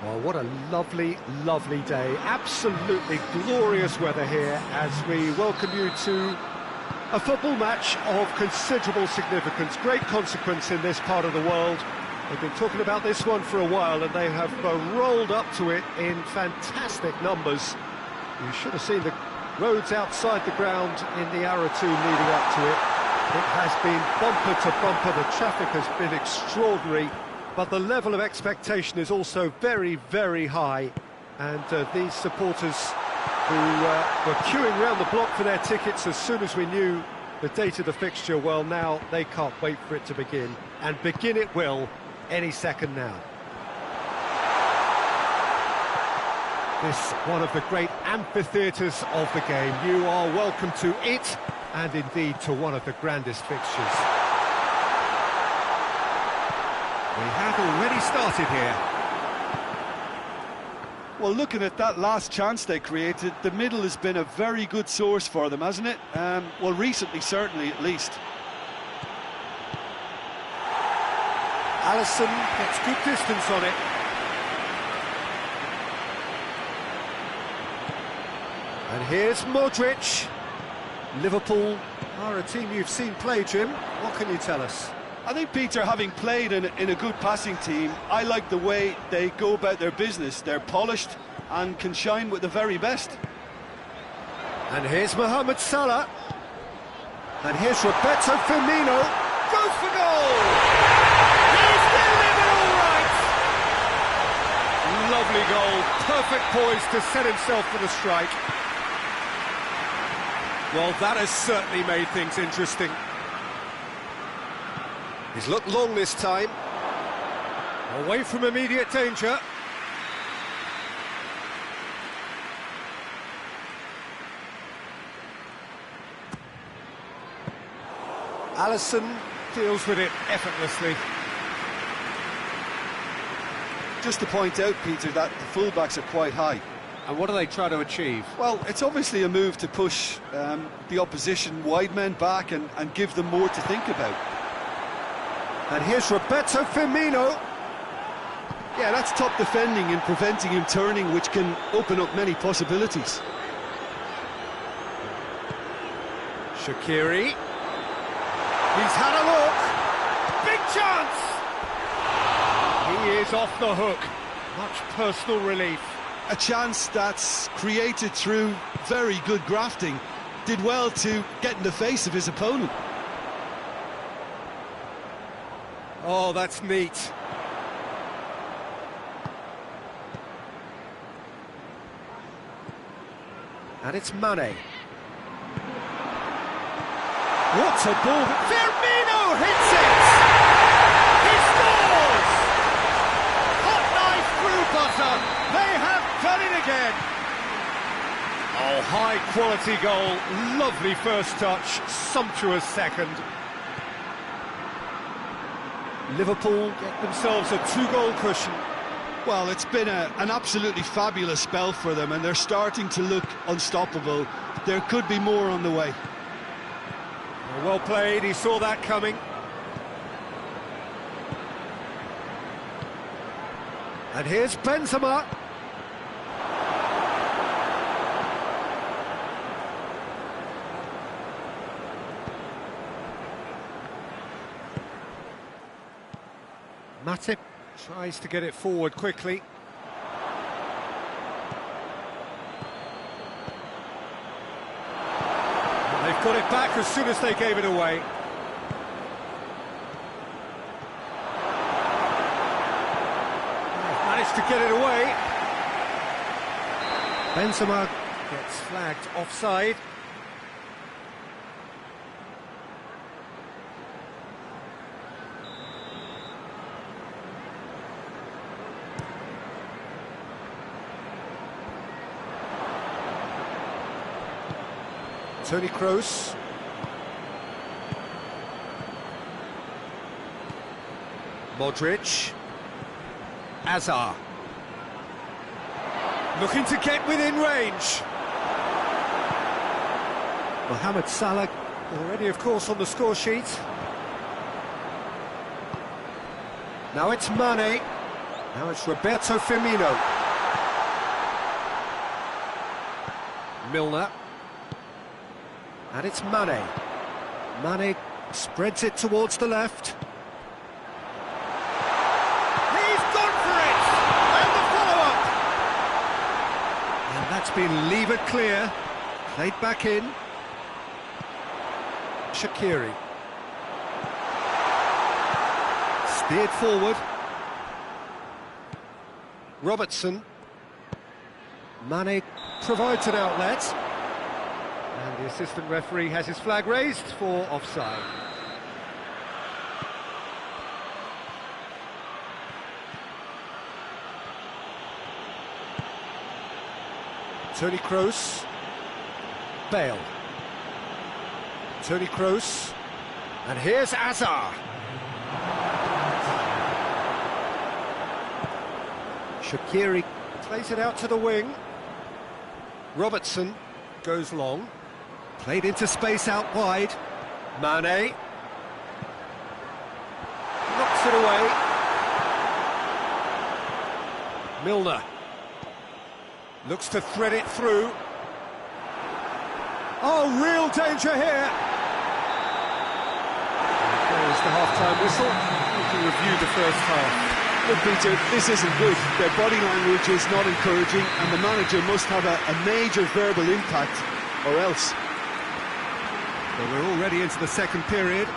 Well, what a lovely, lovely day. Absolutely glorious weather here as we welcome you to a football match of considerable significance, great consequence in this part of the world. They've been talking about this one for a while and they have rolled up to it in fantastic numbers. You should have seen the roads outside the ground in the hour or two leading up to it. It has been bumper to bumper, the traffic has been extraordinary. But the level of expectation is also very, very high. And these supporters who were queuing around the block for their tickets as soon as we knew the date of the fixture, well, now they can't wait for it to begin. And begin it will any second now. This one of the great amphitheatres of the game. You are welcome to it, and indeed to one of the grandest fixtures. We have already started here. Well, looking at that last chance they created, the middle has been a very good source for them, hasn't it? Well, recently, certainly, at least. Alisson gets good distance on it. And here's Modric. Liverpool are a team you've seen play, Jim. What can you tell us? I think, Peter, having played in a good passing team, I like the way they go about their business. They're polished and can shine with the very best. And here's Mohamed Salah. And here's Roberto Firmino. Goes for goal! He's delivered all right! Lovely goal. Perfect poise to set himself for the strike. Well, that has certainly made things interesting. He's looked long this time. Away from immediate danger. Alisson deals with it effortlessly. Just to point out, Peter, that the fullbacks are quite high. And what do they try to achieve? Well, it's obviously a move to push the opposition wide men back and give them more to think about. And here's Roberto Firmino. Yeah, that's top defending and preventing him turning, which can open up many possibilities. Shaqiri. He's had a look. Big chance! He is off the hook. Much personal relief. A chance that's created through very good grafting. Did well to get in the face of his opponent. Oh, that's neat. And it's Mane. What a ball! Firmino hits it! He scores! Hot knife through butter. They have done it again. Oh, high quality goal. Lovely first touch. Sumptuous second. Liverpool get themselves a two-goal cushion. Well, it's been an absolutely fabulous spell for them, and they're starting to look unstoppable. There could be more on the way. Well played, he saw that coming. And here's Benzema. Matip tries to get it forward quickly. And they've got it back as soon as they gave it away. They've managed to get it away. Benzema gets flagged offside. Toni Kroos. Modric. Hazard. Looking to get within range. Mohamed Salah already, of course, on the score sheet. Now it's Mane. Now it's Roberto Firmino. Milner. And it's Mane. Mane spreads it towards the left. He's gone for it! And the follow-up! And that's been levered clear. Played back in. Shaqiri. Steered forward. Robertson. Mane provides an outlet. And the assistant referee has his flag raised for offside. Toni Kroos. Bale. Toni Kroos. And here's Hazard. Shaqiri plays it out to the wing. Robertson goes long. Played into space out wide. Mane. Knocks it away. Milner. Looks to thread it through. Oh, real danger here. There's the half-time whistle. We can review the first half. Look, Peter, this isn't good. Their body language is not encouraging, and the manager must have a major verbal impact, or else. Well, we're already into the second period.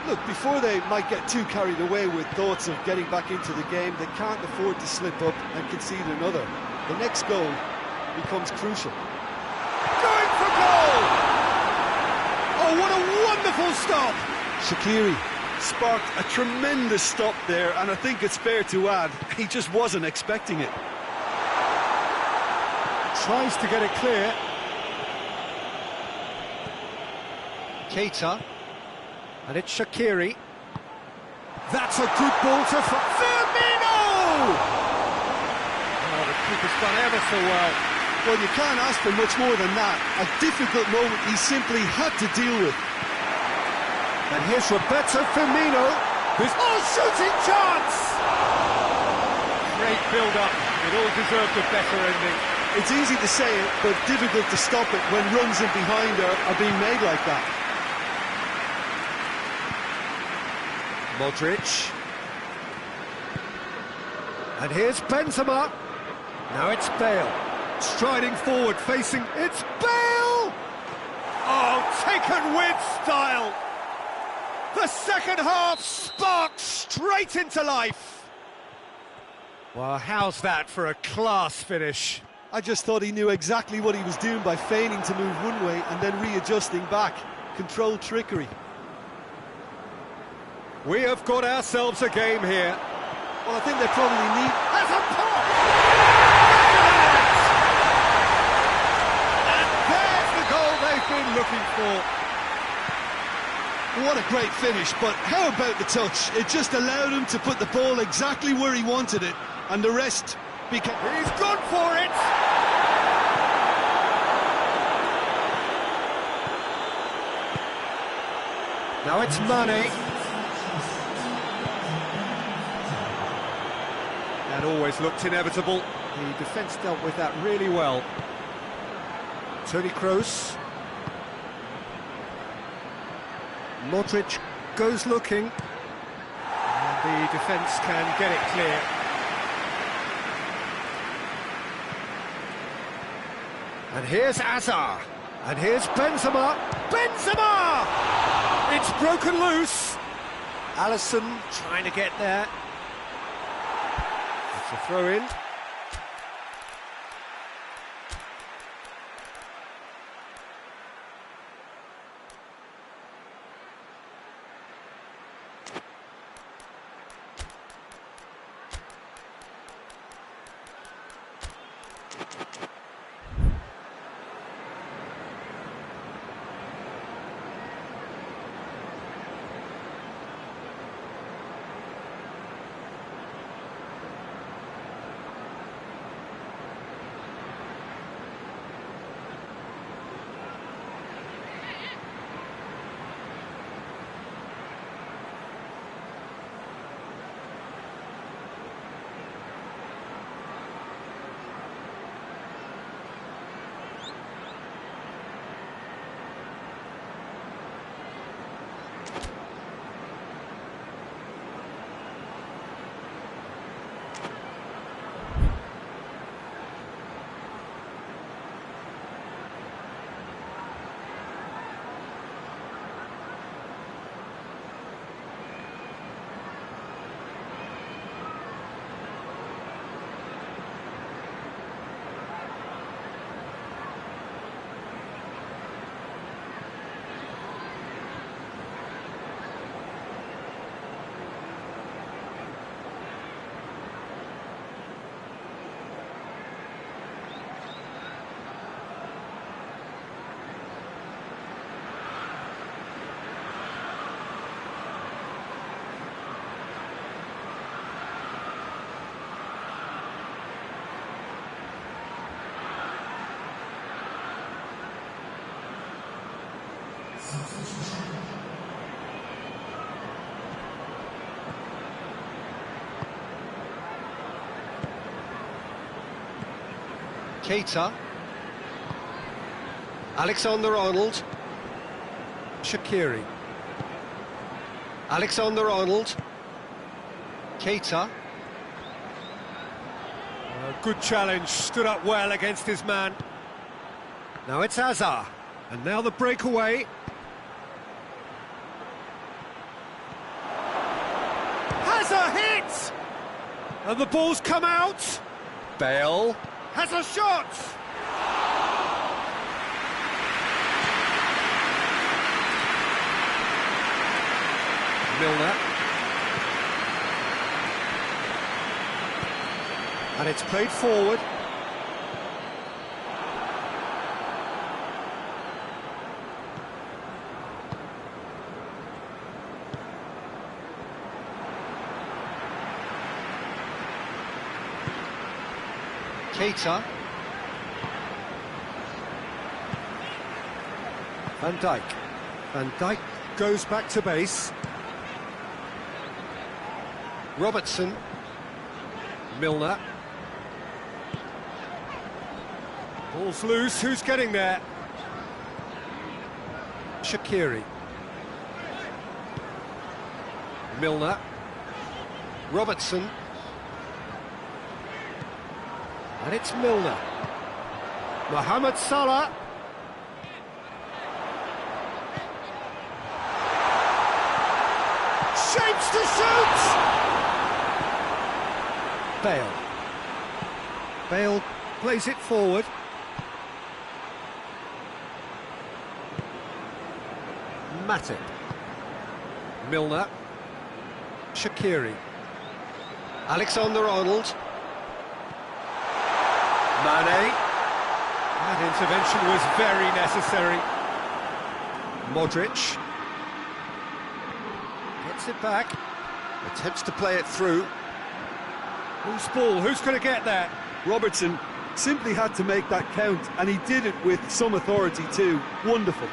Look, before they might get too carried away with thoughts of getting back into the game, they can't afford to slip up and concede another. The next goal becomes crucial. Going for goal! Oh, what a wonderful stop! Shaqiri sparked a tremendous stop there, and I think it's fair to add, he just wasn't expecting it. Tries to get it clear. Keita. And it's Shaqiri. That's a good ball to Firmino! Oh, the keeper's done ever so well. Well, you can't ask for much more than that. A difficult moment he simply had to deal with. And here's Roberto Firmino. Shooting chance! Great build-up. It all deserved a better ending. It's easy to say it, but difficult to stop it when runs in behind are being made like that. Modric. And here's Benzema. Now it's Bale. Striding forward, facing... It's Bale! Oh, taken with style! The second half sparks straight into life. Well, how's that for a class finish? I just thought he knew exactly what he was doing by feigning to move one way and then readjusting back. Controlled trickery. We have got ourselves a game here. Well, I think they probably need... As a pop! And there's the goal they've been looking for. What a great finish, but how about the touch? It just allowed him to put the ball exactly where he wanted it, and the rest became... He's gone for it! Now it's Mane. That always looked inevitable. The defence dealt with that really well. Toni Kroos. Modric goes looking. And the defence can get it clear. And here's Hazard. And here's Benzema. Benzema! It's broken loose. Alisson trying to get there. It's a throw-in. Keita. Alexander-Arnold. Shaqiri. Alexander-Arnold. Keita. Good challenge, stood up well against his man. Now it's Hazard, and now the breakaway. Hazard hits! And the ball's come out. Bale has a shot! Milner. And it's played forward. Keita. Van Dijk. Van Dijk goes back to base. Robertson. Milner. Ball's loose, who's getting there? Shaqiri. Milner. Robertson. And it's Milner. Mohamed Salah. Shapes to shoot! Bale. Bale plays it forward. Matip. Milner. Shaqiri. Alexander-Arnold. Mane. That intervention was very necessary. Modric. Gets it back. Attempts to play it through. Who's ball? Who's going to get that? Robertson simply had to make that count, and he did it with some authority too. Wonderful.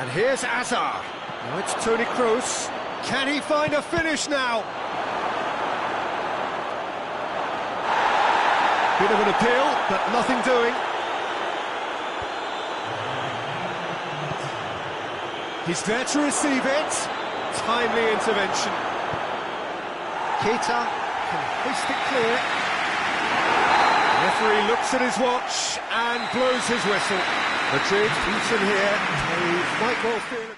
And here's Hazard. Now it's Toni Kroos. Can he find a finish now? Bit of an appeal, but nothing doing. He's there to receive it. Timely intervention. Keita can hoist it clear. The referee looks at his watch and blows his whistle. Madrid beaten here. They might well feel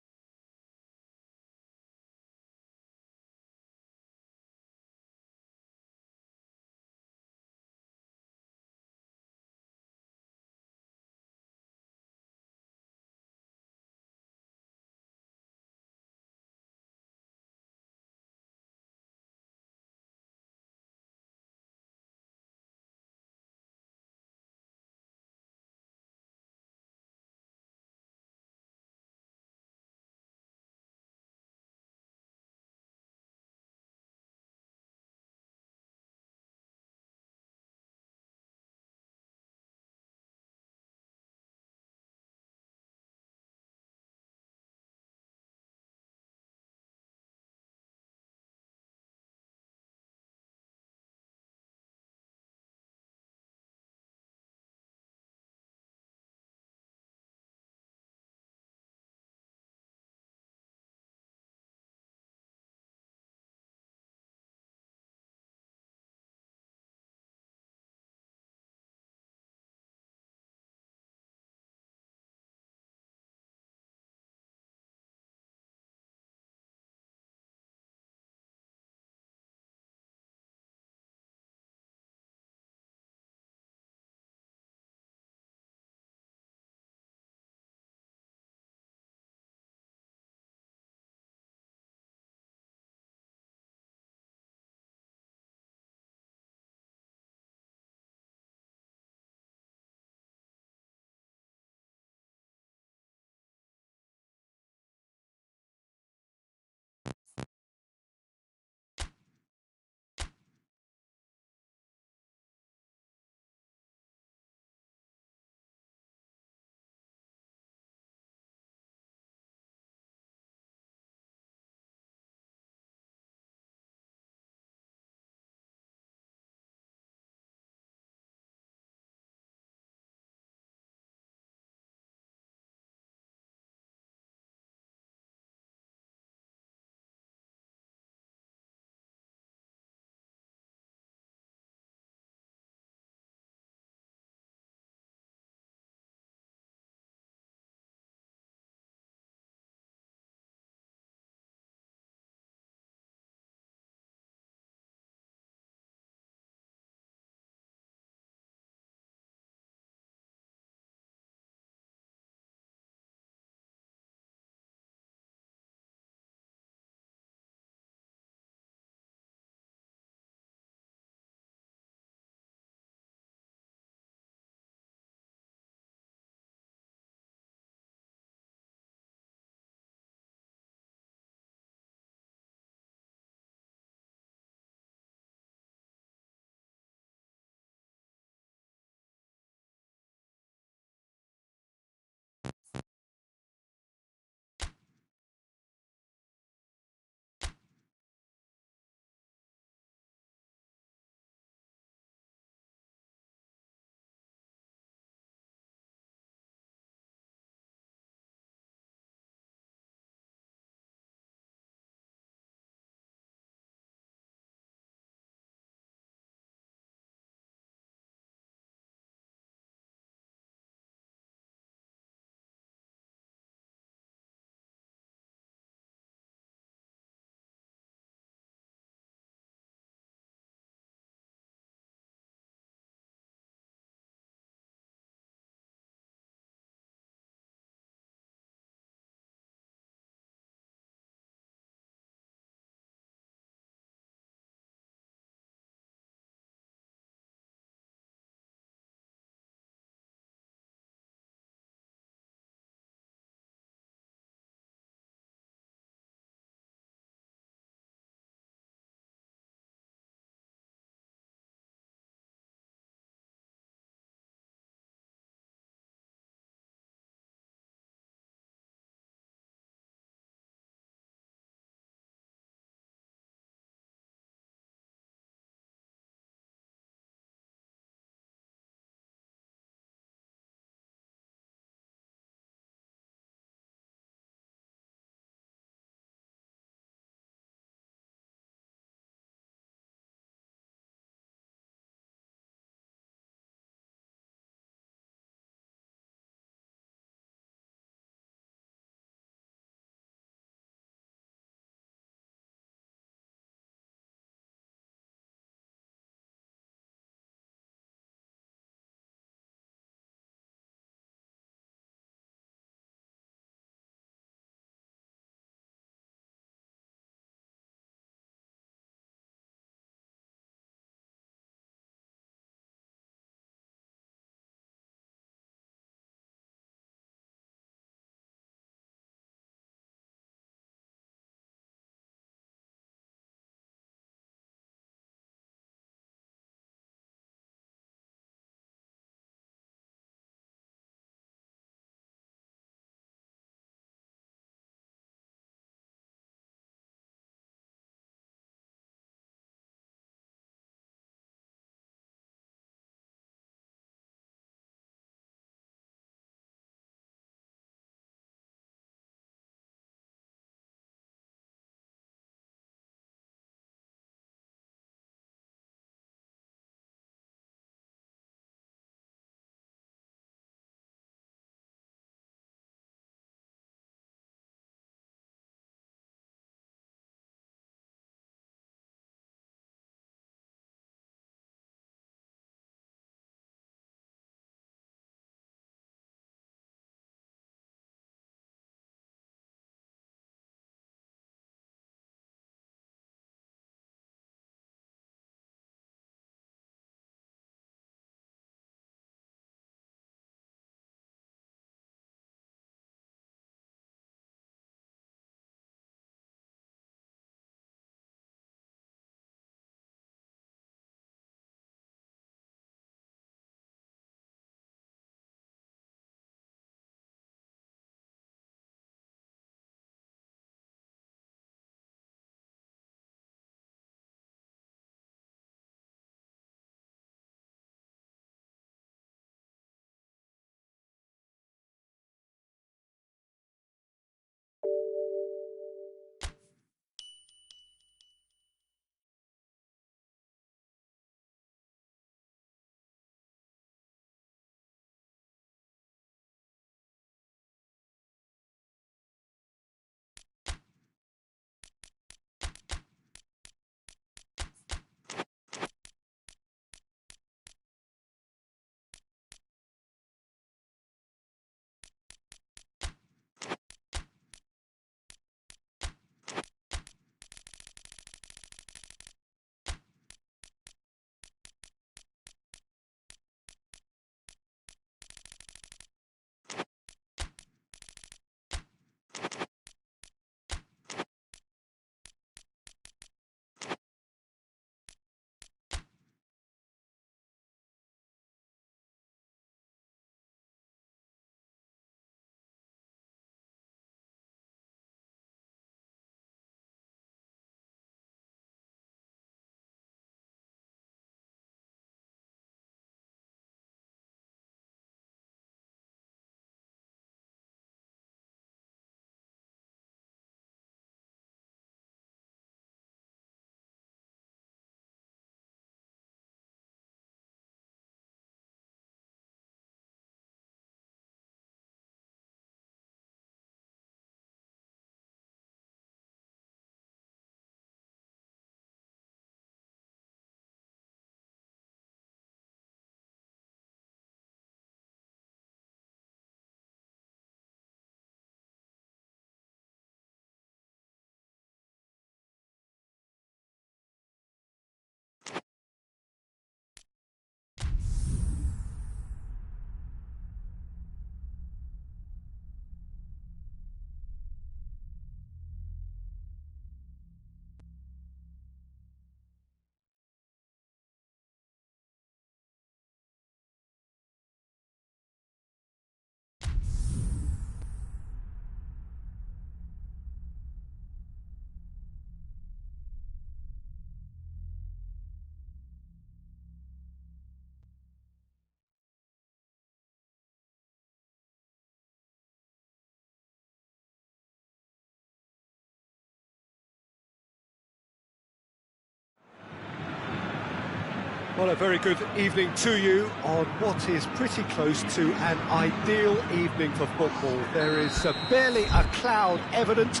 Well, a very good evening to you on what is pretty close to an ideal evening for football. There is barely a cloud evident.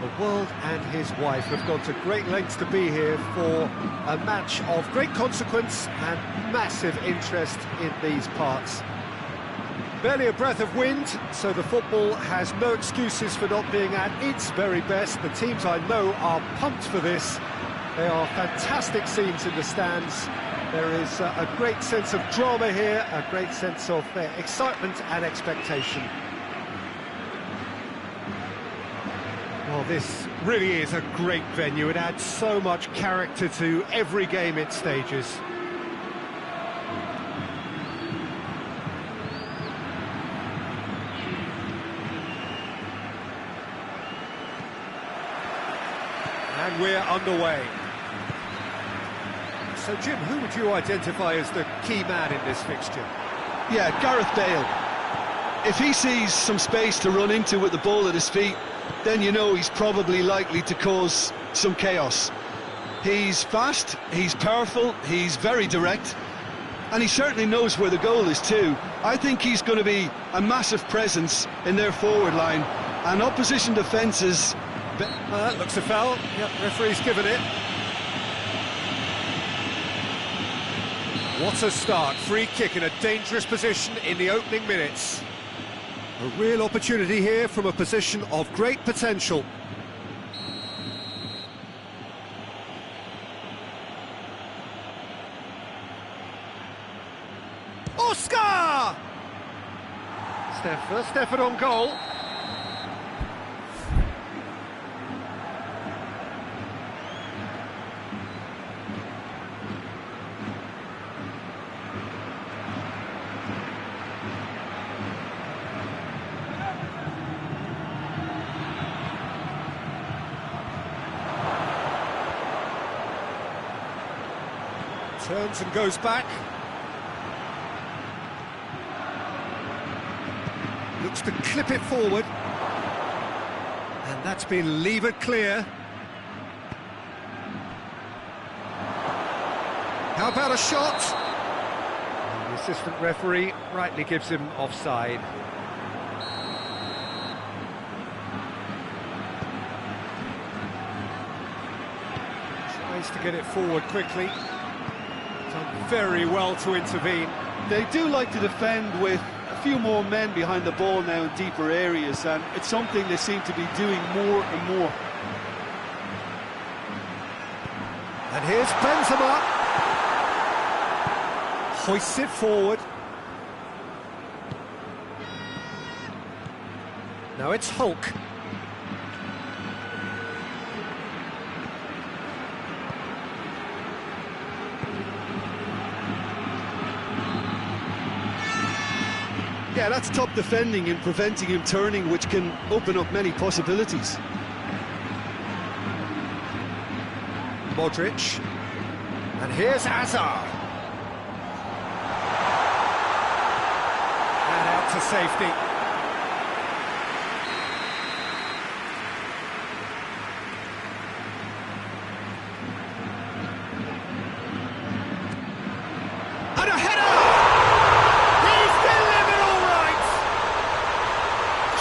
The world and his wife have gone to great lengths to be here for a match of great consequence and massive interest in these parts. Barely a breath of wind, so the football has no excuses for not being at its very best. The teams I know are pumped for this. They are fantastic scenes in the stands. There is a great sense of drama here, a great sense of excitement and expectation. Well, this really is a great venue. It adds so much character to every game it stages. And we're underway. So, Jim, who would you identify as the key man in this fixture? Yeah, Gareth Bale. If he sees some space to run into with the ball at his feet, then you know he's probably likely to cause some chaos. He's fast, he's powerful, he's very direct, and he certainly knows where the goal is too. I think he's going to be a massive presence in their forward line, and opposition defences... That looks a foul. Yep, referee's given it. What a start. Free kick in a dangerous position in the opening minutes. A real opportunity here from a position of great potential. Oscar! First effort on goal. Turns and goes back. Looks to clip it forward. And that's been levered clear. How about a shot? And the assistant referee rightly gives him offside. Tries to get it forward quickly. Done very well to intervene. They do like to defend with a few more men behind the ball now in deeper areas, and it's something they seem to be doing more and more. And here's Benzema. Hoists it forward. Now it's Hulk. Yeah, that's top defending and preventing him turning, which can open up many possibilities. Modric. And here's Hazard. And out to safety. And a header! He's delivered all right!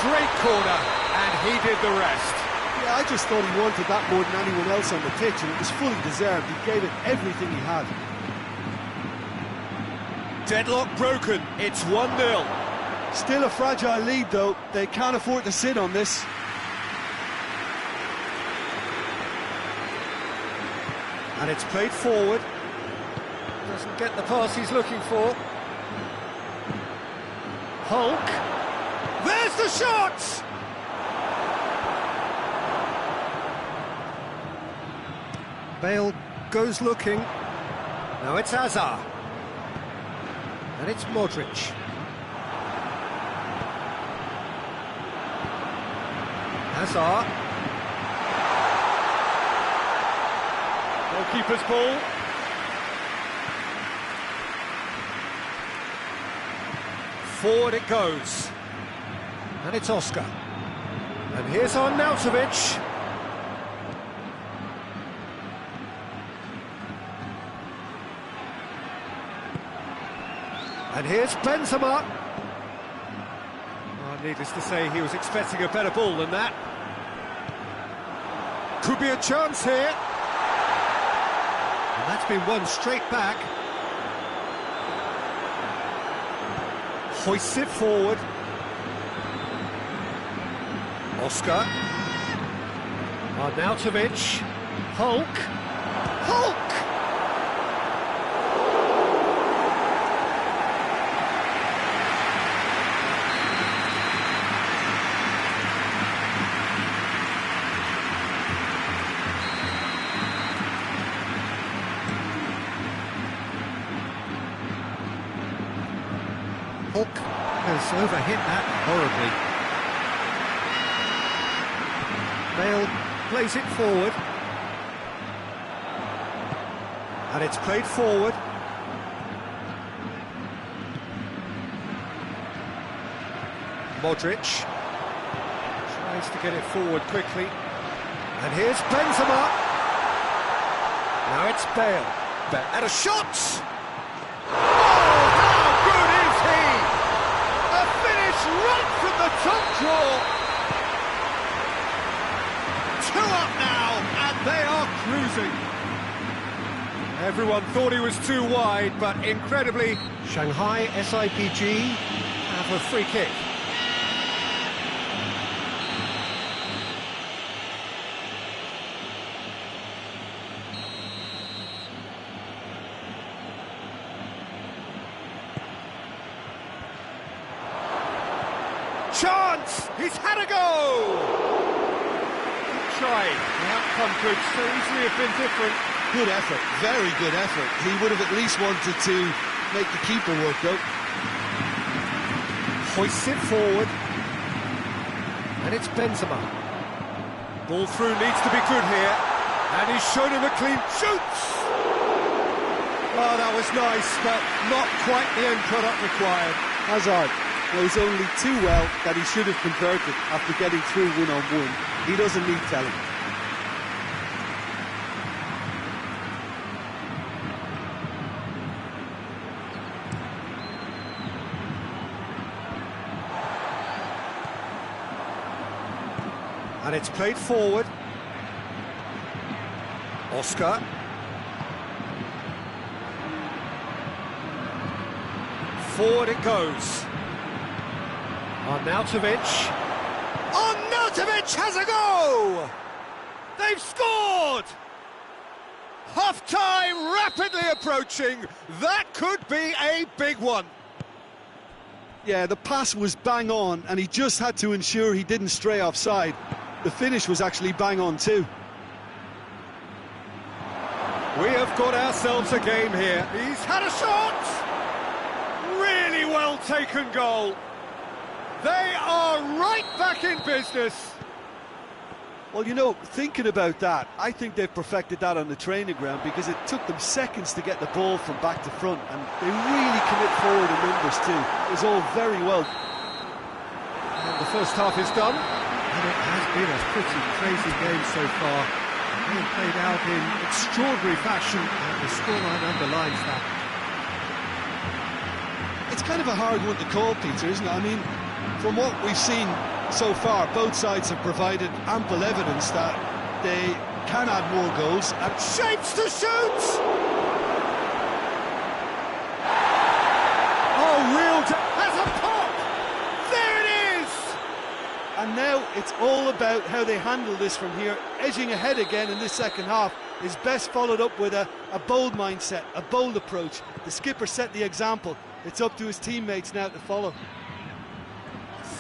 Great corner, and he did the rest. Yeah, I just thought he wanted that more than anyone else on the pitch, and it was fully deserved. He gave it everything he had. Deadlock broken, it's 1-0. Still a fragile lead, though. They can't afford to sit on this. And it's played forward. Doesn't get the pass he's looking for. Hulk. There's the shot! Bale goes looking. Now it's Hazard. And it's Modric. Hazard. Goalkeeper's ball. Forward it goes. And it's Oscar. And here's Arnautovic. And here's Benzema. Oh, needless to say, he was expecting a better ball than that. Could be a chance here. And that's been won straight back. Hoists it forward. Oscar. Arnautovic. Hulk. Hulk! Hulk has overhit that horribly. Bale plays it forward. And it's played forward. Modric tries to get it forward quickly. And here's Benzema. Now it's Bale. And a shot! Right from the top draw. 2 up now, and they are cruising. Everyone thought he was too wide, but incredibly, Shanghai SIPG have a free kick. Chance! He's had a go! Trying. The outcome could so easily have been different. Good effort, very good effort. He would have at least wanted to make the keeper work though. Hoists it forward. And it's Benzema. Ball through needs to be good here. And he's shown him a clean shoots! Oh, that was nice, but not quite the end product required. Hazard knows only too well that he should have converted after getting through one-on-one. He doesn't need telling. And it's played forward. Oscar. Forward it goes. Arnautovic. Arnautovic has a go! They've scored! Half-time rapidly approaching. That could be a big one. Yeah, the pass was bang on, and he just had to ensure he didn't stray offside. The finish was actually bang on too. We have got ourselves a game here. He's had a shot! Really well taken goal. They are right back in business. Well, you know, thinking about that, I think they've perfected that on the training ground because it took them seconds to get the ball from back to front, and they really commit forward in numbers too. It was all very well. And the first half is done, and it has been a pretty crazy game so far. Being played out in extraordinary fashion, and the scoreline underlines that. It's kind of a hard one to call, Peter, isn't it? I mean, from what we've seen so far, both sides have provided ample evidence that they can add more goals. And shapes to shoot! Oh, real has a pop! There it is! And now it's all about how they handle this from here. Edging ahead again in this second half is best followed up with a bold mindset, a bold approach. The skipper set the example. It's up to his teammates now to follow.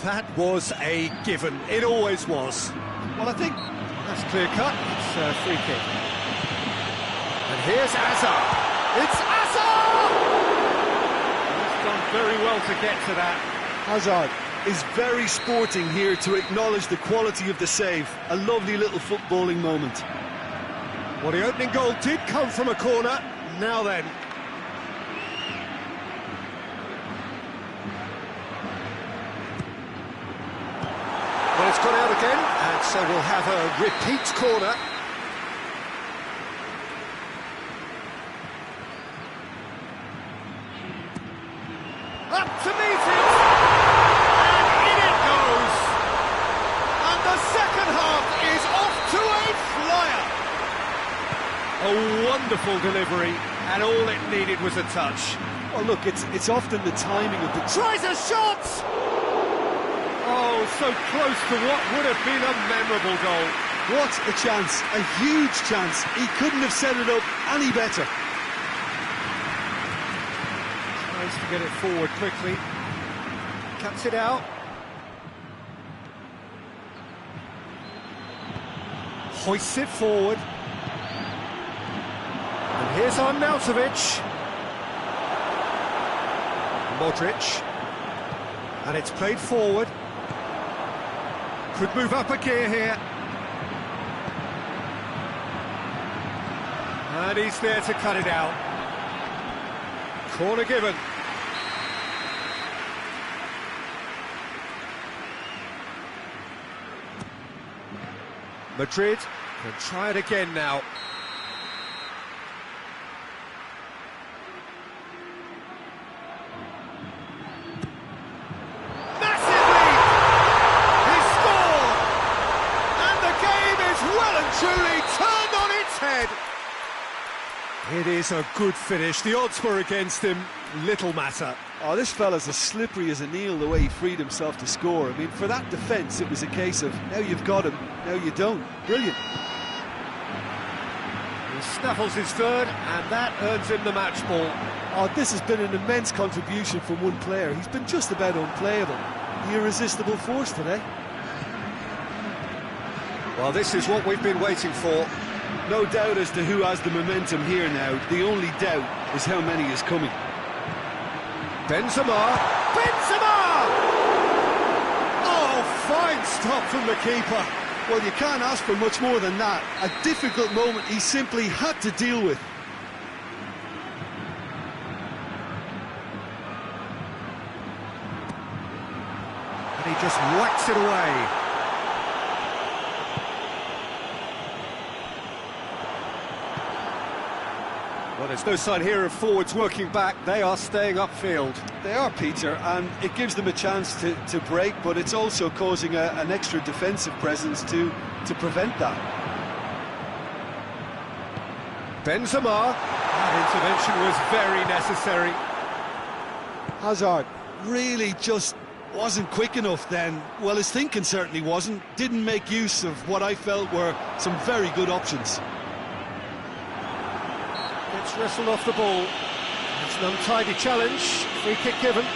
That was a given. It always was. Well, I think that's clear cut. It's a free kick. And here's Hazard. It's Hazard! He's done very well to get to that. Hazard is very sporting here to acknowledge the quality of the save. A lovely little footballing moment. Well, the opening goal did come from a corner. Now then. Well, it's gone out again, and so we'll have a repeat corner. Up to meet it! And in it goes! And the second half is off to a flyer! A wonderful delivery, and all it needed was a touch. Well, look, it's often the timing of the... Tries a shot! Oh, so close to what would have been a memorable goal. What a chance, a huge chance. He couldn't have set it up any better. Tries to get it forward quickly. Cuts it out. Hoists it forward. And here's Arnautovic. Modric. And it's played forward. Could move up a gear here. And he's there to cut it out. Corner given. Madrid can try it again now. Massive lead! He scored! And the game is well and truly turned on its head. It is a good finish. The odds were against him. Little matter. Oh, this fella's as slippery as an eel the way he freed himself to score. I mean, for that defence, it was a case of, now you've got him, now you don't. Brilliant. He snaffles his third, and that earns him the match ball. Oh, this has been an immense contribution from one player. He's been just about unplayable. The irresistible force today. Well, this is what we've been waiting for. No doubt as to who has the momentum here now. The only doubt is how many is coming. Benzema! Benzema! Oh, fine stop from the keeper. Well, you can't ask for much more than that. A difficult moment he simply had to deal with. And he just whacks it away. Well, there's no sign here of forwards working back. They are staying upfield. They are, Peter, and it gives them a chance to break, but it's also causing an extra defensive presence to prevent that. Benzema. That intervention was very necessary. Hazard really just wasn't quick enough then. Well, his thinking certainly wasn't. Didn't make use of what I felt were some very good options. Gets wrestled off the ball. It's an untidy challenge. Free kick given.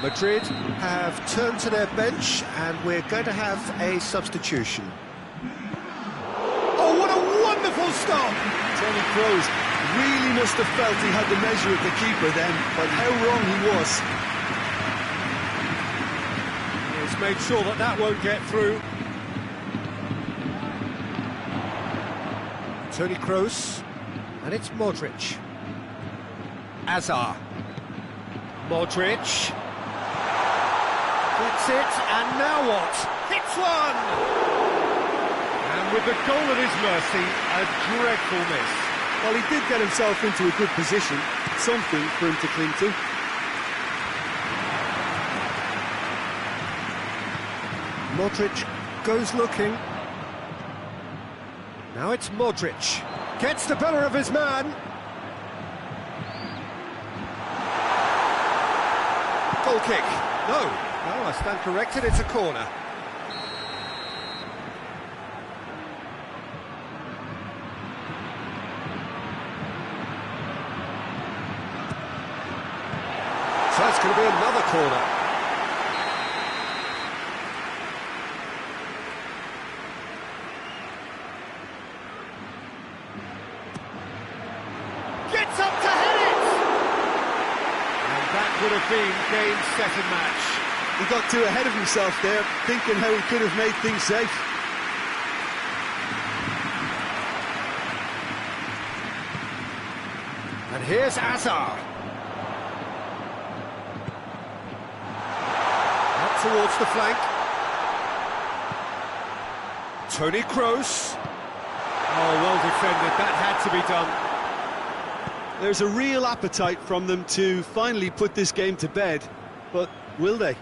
Madrid have turned to their bench, and we're going to have a substitution. Oh, what a wonderful stop! Toni Kroos really must have felt he had the measure of the keeper then, but how wrong he was. He's made sure that that won't get through. Toni Kroos, and it's Modric. Azar. Modric. Gets it, and now what? Hits one! And with the goal at his mercy, a dreadful miss. Well, he did get himself into a good position, something for him to cling to. Modric goes looking. Now it's Modric. Gets the better of his man. Goal kick. No, I stand corrected, it's a corner. So it's going to be another corner. Gets up to head it! And that would have been game, set and match. He got too ahead of himself there, thinking how he could have made things safe. And here's Hazard. Up towards the flank. Toni Kroos. Oh, well defended. That had to be done. There's a real appetite from them to finally put this game to bed, but will they?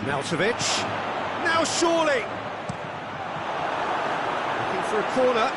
Arnautovic. Now surely. Looking for a corner.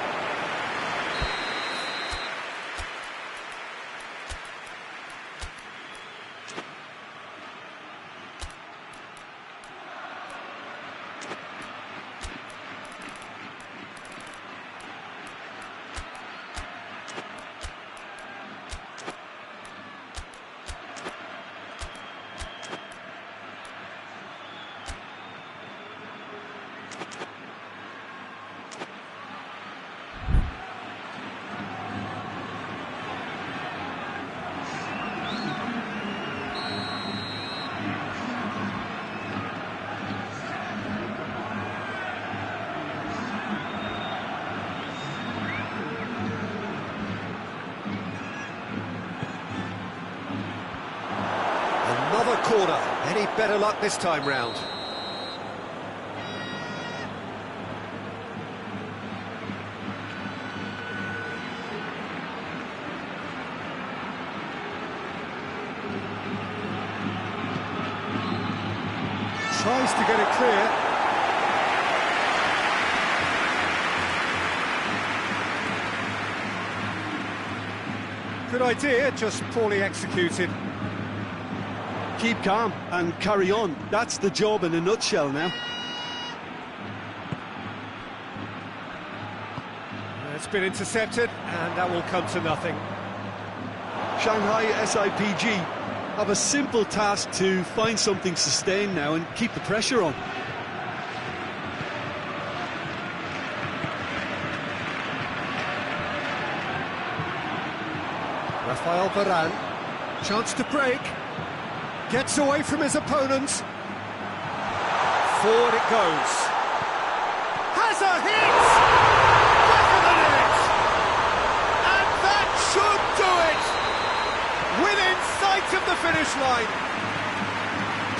Another corner. Any better luck this time round? Tries to get it clear. Good idea, just poorly executed. Keep calm and carry on. That's the job in a nutshell now. It's been intercepted, and that will come to nothing. Shanghai SIPG have a simple task to find something sustained now and keep the pressure on. Rafael Varane, chance to break. Gets away from his opponent. Forward it goes. Has a hit! Back of the net! And that should do it! Within sight of the finish line.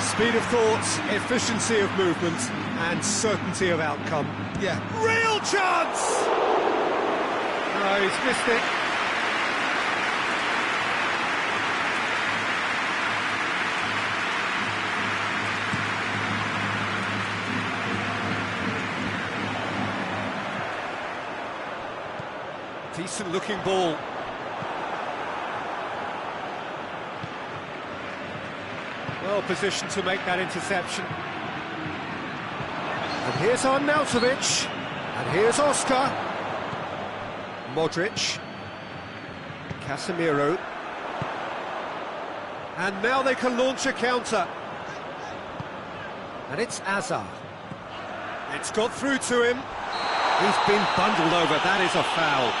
Speed of thought, efficiency of movement, and certainty of outcome. Yeah, real chance! No, he's missed it. Decent looking ball. Well positioned to make that interception. And here's Arnautovic. And here's Oscar. Modric. Casemiro. And now they can launch a counter. And it's Hazard. It's got through to him. He's been bundled over. That is a foul.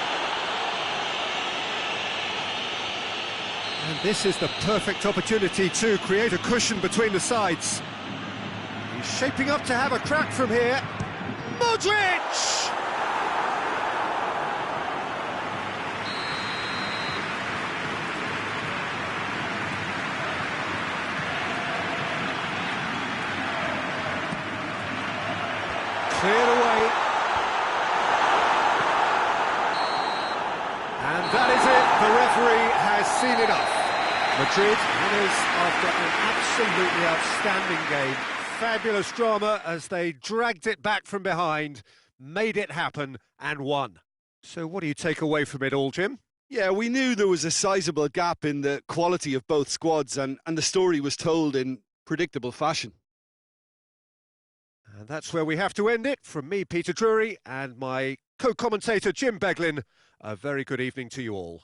And this is the perfect opportunity to create a cushion between the sides. He's shaping up to have a crack from here. Modric! Cleared away. And that is it. The referee has seen enough. Madrid winners after an absolutely outstanding game. Fabulous drama as they dragged it back from behind, made it happen and won. So what do you take away from it all, Jim? Yeah, we knew there was a sizable gap in the quality of both squads, and the story was told in predictable fashion. And that's where we have to end it. From me, Peter Drury, and my co-commentator, Jim Beglin, a very good evening to you all.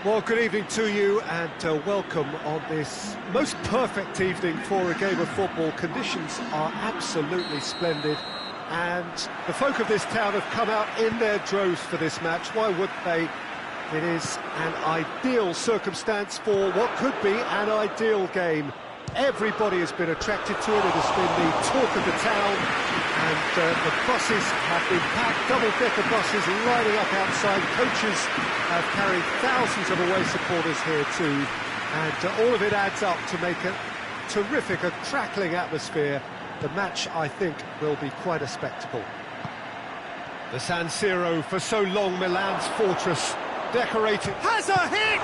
Well, good evening to you and welcome on this most perfect evening for a game of football. Conditions are absolutely splendid and the folk of this town have come out in their droves for this match. Why wouldn't they? It is an ideal circumstance for what could be an ideal game. Everybody has been attracted to it. It has been the talk of the town, and the buses have been packed, double-decker buses lining up outside. Coaches have carried thousands of away supporters here too, and all of it adds up to make a terrific, a crackling atmosphere. The match, I think, will be quite a spectacle. The San Siro, for so long Milan's fortress, decorated. Has a hit!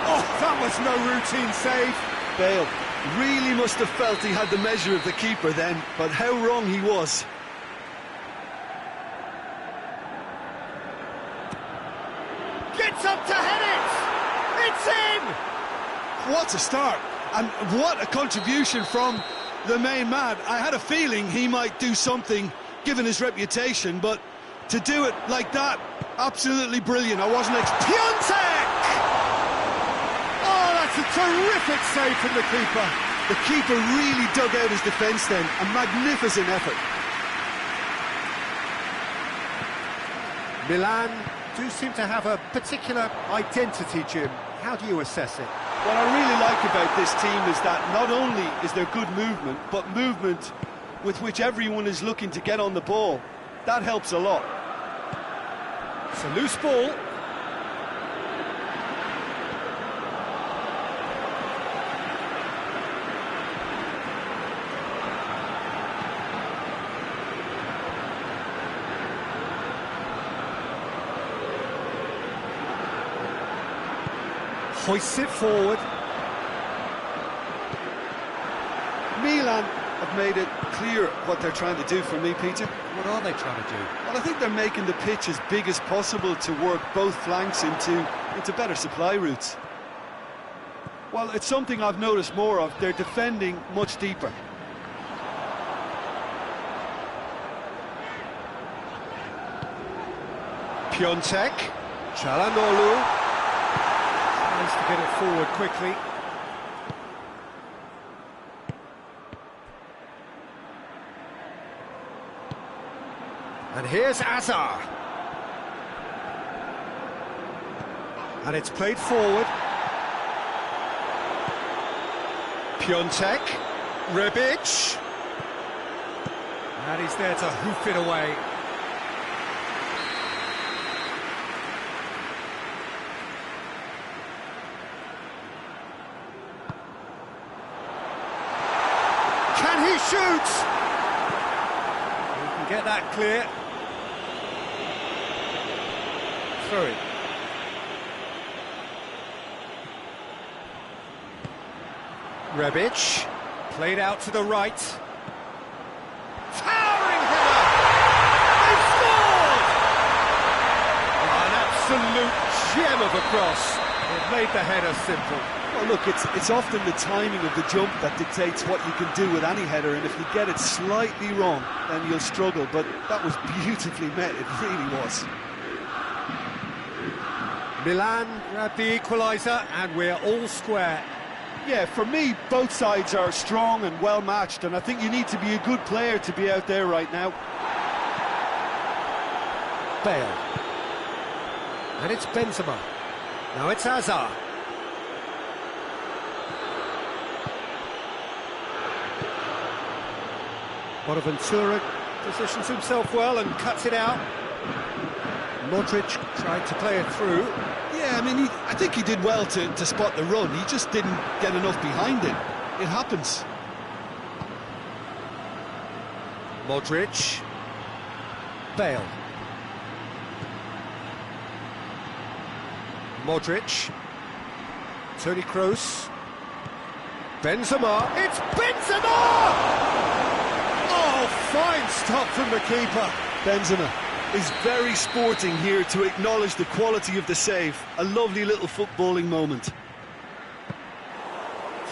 Oh, that was no routine save. Bale really must have felt he had the measure of the keeper then, but how wrong he was. Gets up to head it! It's in! What a start, and what a contribution from the main man. I had a feeling he might do something, given his reputation, but to do it like that, absolutely brilliant. I wasn't Piontek! It's a terrific save from the keeper. The keeper really dug out his defence then. A magnificent effort. Milan do seem to have a particular identity, Jim. How do you assess it? What I really like about this team is that not only is there good movement, but movement with which everyone is looking to get on the ball. That helps a lot. It's a loose ball. Hoists it forward. Milan have made it clear what they're trying to do for me, Peter. What are they trying to do? Well, I think they're making the pitch as big as possible to work both flanks into better supply routes. Well, it's something I've noticed more of. They're defending much deeper. Piontek, Çalhanoğlu. Tries to get it forward quickly. And here's Azar. And it's played forward. Piontek, Rebic. And he's there to hoof it away. Can he shoot? He can get that clear. Through it. Rebic, played out to the right. Towering header! They've scored! Oh, an absolute gem of a cross. It made the header simple. Well, look, it's often the timing of the jump that dictates what you can do with any header, and if you get it slightly wrong, then you'll struggle, but that was beautifully met, it really was. Milan grabbed the equaliser, and we're all square. Yeah, for me, both sides are strong and well-matched, and I think you need to be a good player to be out there right now. Bale. And it's Benzema. Now it's Azar. Bonaventura positions himself well and cuts it out. Modric tried to play it through. Yeah, I mean, I think he did well to spot the run. He just didn't get enough behind it. It happens. Modric. Bale. Modric. Toni Kroos. Benzema. It's Benzema! Oh, fine stop from the keeper. Benzema is very sporting here to acknowledge the quality of the save. A lovely little footballing moment.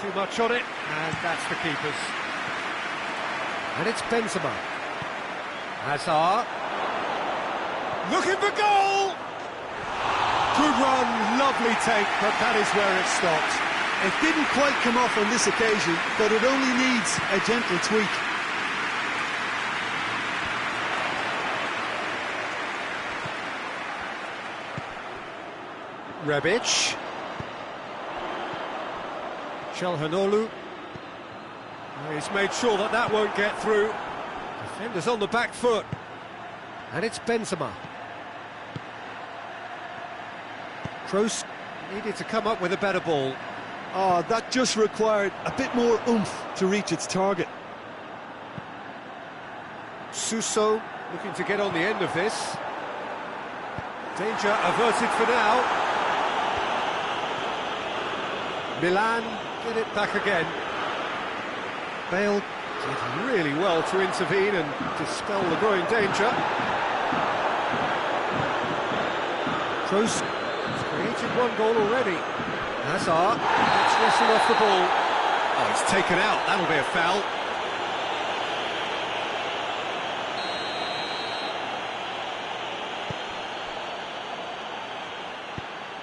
Too much on it, and that's the keeper's. And it's Benzema. Hazard. Looking for goal! Good run, lovely take, but that is where it stopped. It didn't quite come off on this occasion, but it only needs a gentle tweak. Rebic. Çalhanoğlu. He's made sure that that won't get through. Defenders on the back foot. And it's Benzema. Kroos needed to come up with a better ball. Oh, that just required a bit more oomph to reach its target. Suso looking to get on the end of this. Danger averted for now. Milan get it back again. Bale did really well to intervene and dispel the growing danger. Kroos has created one goal already. Hazard gets wrestled off the ball. Oh, he's taken out. That'll be a foul.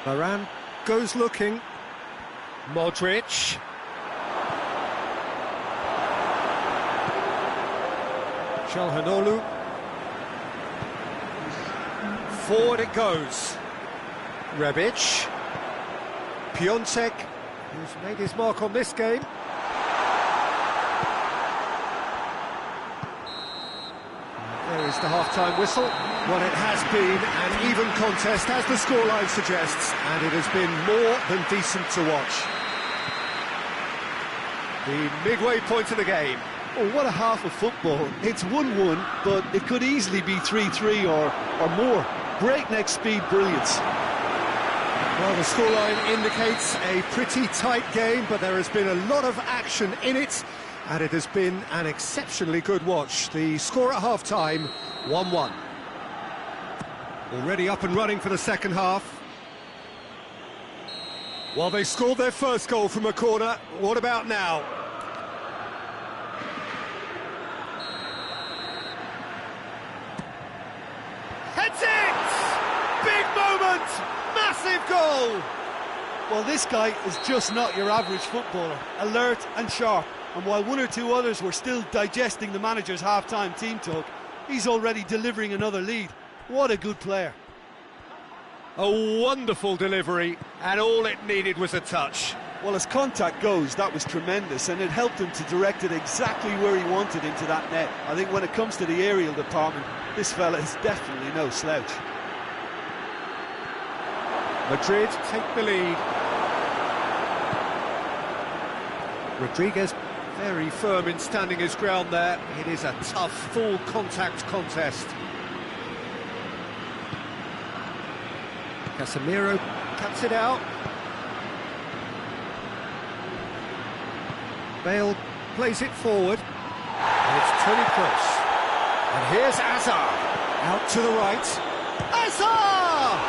Varane goes looking. Modric. Çalhanoğlu. Forward it goes. Rebic. Piontek, who's made his mark on this game. There is the half-time whistle. Well, it has been an even contest, as the scoreline suggests, and it has been more than decent to watch. The midway point of the game. Oh, what a half of football. It's 1-1, but it could easily be 3-3 or more. Breakneck speed brilliance. Well, the scoreline indicates a pretty tight game, but there has been a lot of action in it, and it has been an exceptionally good watch. The score at half-time, 1-1. Already up and running for the second half. Well, they scored their first goal from a corner. What about now? Heads it! Big moment! Massive goal! Well, this guy is just not your average footballer. Alert and sharp. And while one or two others were still digesting the manager's half-time team talk, he's already delivering another lead. What a good player. A wonderful delivery, and all it needed was a touch. Well, as contact goes, that was tremendous, and it helped him to direct it exactly where he wanted into that net. I think when it comes to the aerial department, this fella is definitely no slouch. Madrid take the lead. Rodriguez very firm in standing his ground there. It is a tough, full contact contest. Casemiro cuts it out. Bale plays it forward. And it's Toni Kroos. And here's Hazard. Out to the right. Hazard!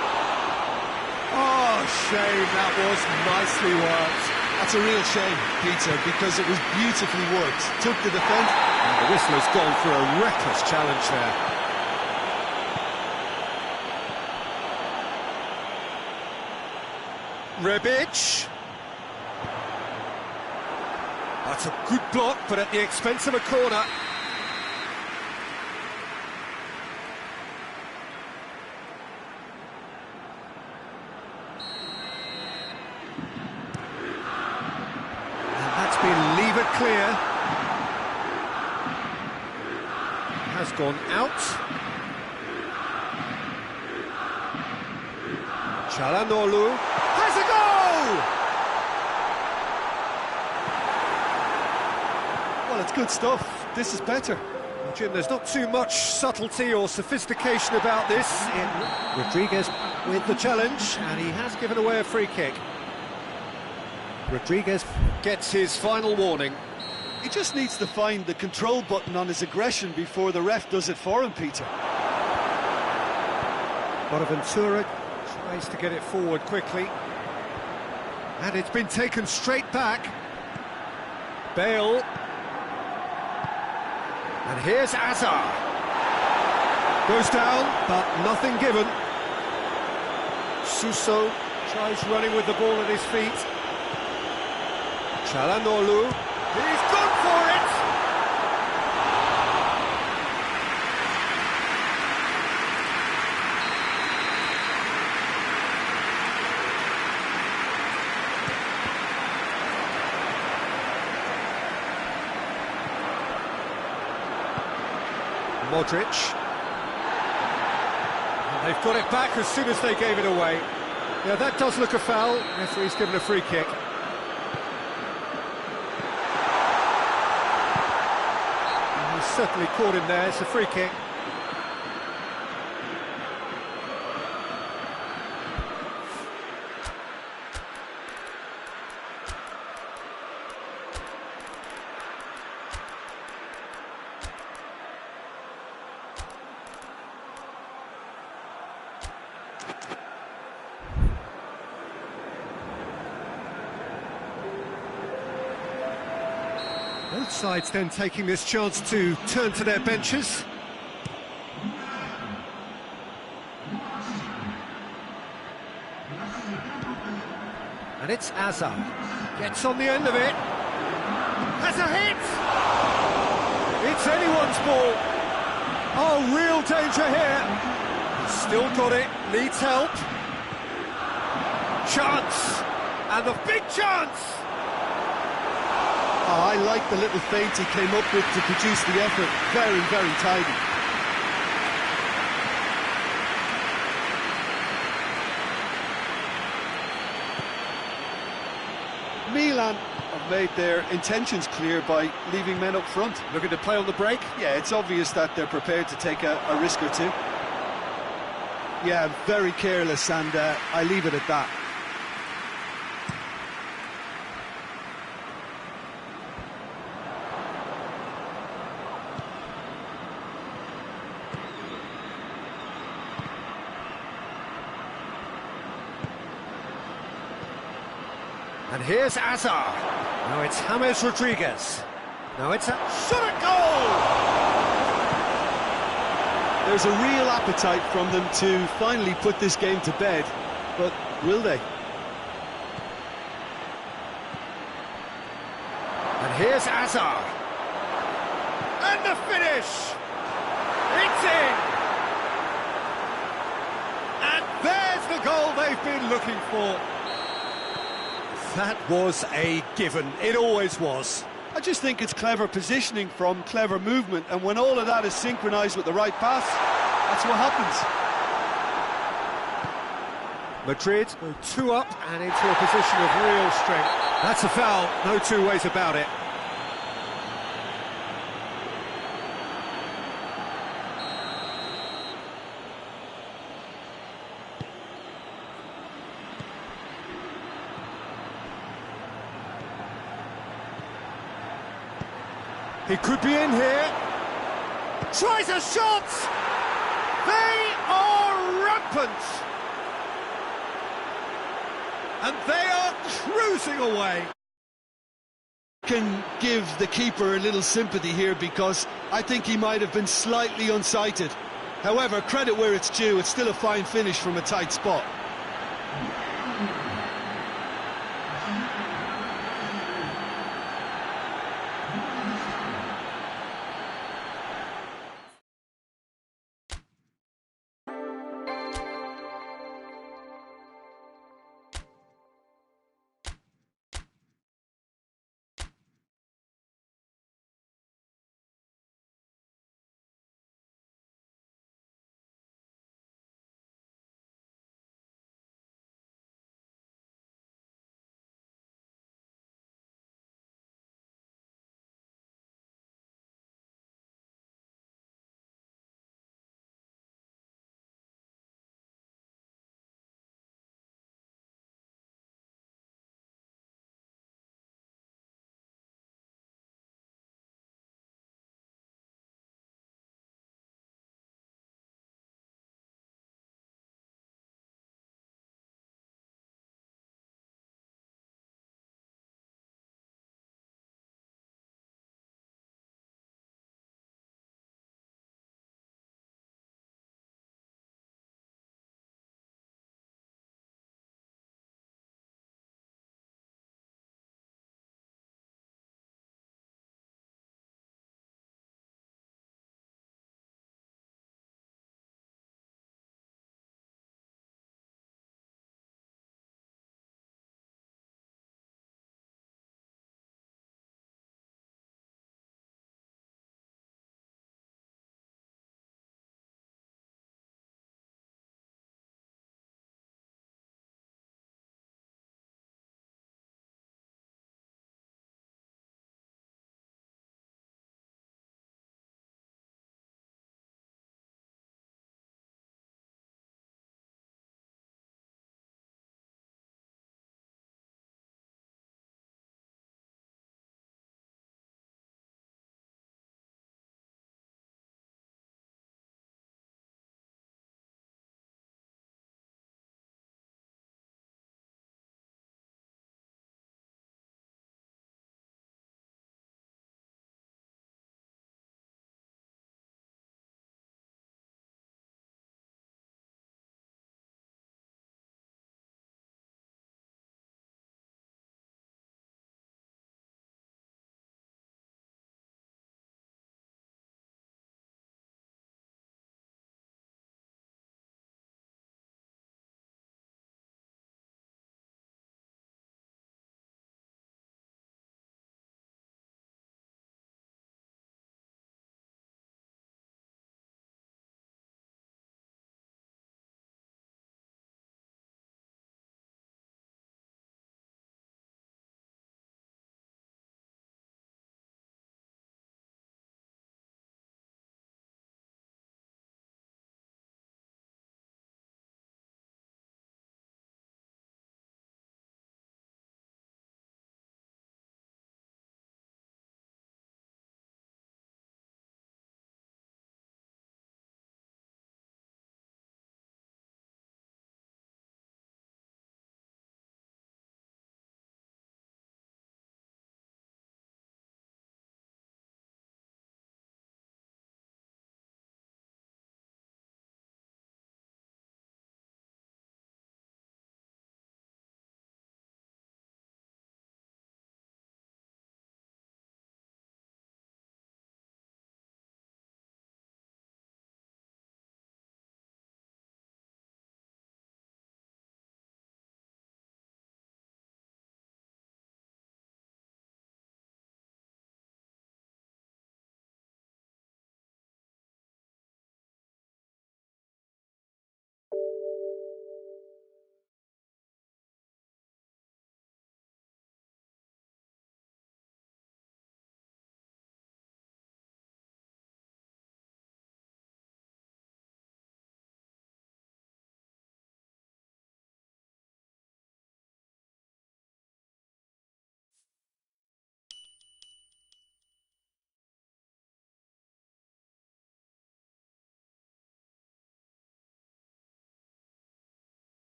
Oh, shame, that was nicely worked. That's a real shame, Peter, because it was beautifully worked. Took the defence. And the whistler's gone for a reckless challenge there. Rebic. That's a good block, but at the expense of a corner. And that's been levered clear. Has gone out. Çalhanoğlu has a goal! Well, it's good stuff. This is better. Well, Jim, there's not too much subtlety or sophistication about this. Rodriguez with the challenge, and he has given away a free kick. Rodriguez gets his final warning. He just needs to find the control button on his aggression before the ref does it for him, Peter. Bonaventura tries to get it forward quickly. And it's been taken straight back. Bale. And here's Hazard. Goes down, but nothing given. Suso tries running with the ball at his feet. Çalhanoğlu, he's gone for it! Modric. And they've got it back as soon as they gave it away. Yeah, that does look a foul. Referee's given a free kick. And he's certainly caught him there. It's a free kick. Both sides then taking this chance to turn to their benches. And it's Azar. Gets on the end of it. Has a hit! It's anyone's ball. Oh, real danger here. He's still got it, needs help. Chance! And the big chance! Oh, I like the little feint he came up with to produce the effort. Very, very tidy. Milan have made their intentions clear by leaving men up front. Looking to play on the break? Yeah, it's obvious that they're prepared to take a risk or two. Yeah, very careless, and I leave it at that. And here's Azar. Now it's James Rodriguez. Now it's a shot at goal! There's a real appetite from them to finally put this game to bed, but will they? And here's Azar. And the finish! It's in! And there's the goal they've been looking for. That was a given. It always was. I just think it's clever positioning from clever movement, and when all of that is synchronised with the right pass, that's what happens. Madrid go 2 up and into a position of real strength. That's a foul, no two ways about it. He could be in here. Tries a shot! They are rampant! And they are cruising away. Can give the keeper a little sympathy here because I think he might have been slightly unsighted. However, credit where it's due, it's still a fine finish from a tight spot.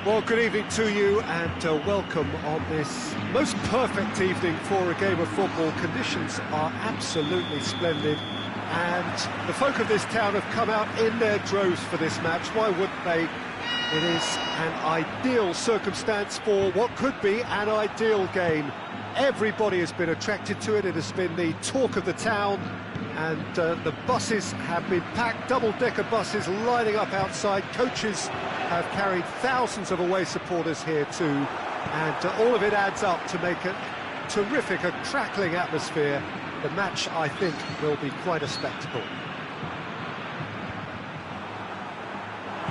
Well, good evening to you and welcome on this most perfect evening for a game of football. Conditions are absolutely splendid and the folk of this town have come out in their droves for this match. Why wouldn't they? It is an ideal circumstance for what could be an ideal game. Everybody has been attracted to it. It has been the talk of the town, and the buses have been packed, double-decker buses lining up outside. Coaches have carried thousands of away supporters here too, and all of it adds up to make a terrific, a crackling atmosphere. The match, I think, will be quite a spectacle.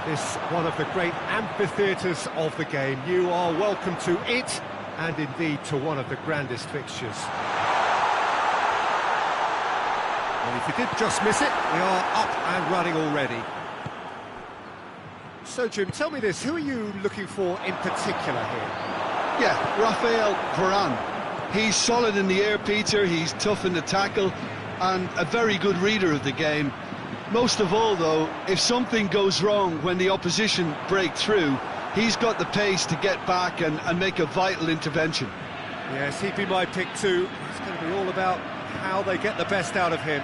This one of the great amphitheatres of the game. You are welcome to it, and indeed to one of the grandest fixtures. And if you did just miss it, we are up and running already. So, Jim, tell me this, who are you looking for in particular here? Yeah, Raphael Varane. He's solid in the air, Peter, he's tough in the tackle, and a very good reader of the game. Most of all, though, if something goes wrong when the opposition break through, he's got the pace to get back and make a vital intervention. Yes, he'd be my pick too. It's going to be all about how they get the best out of him.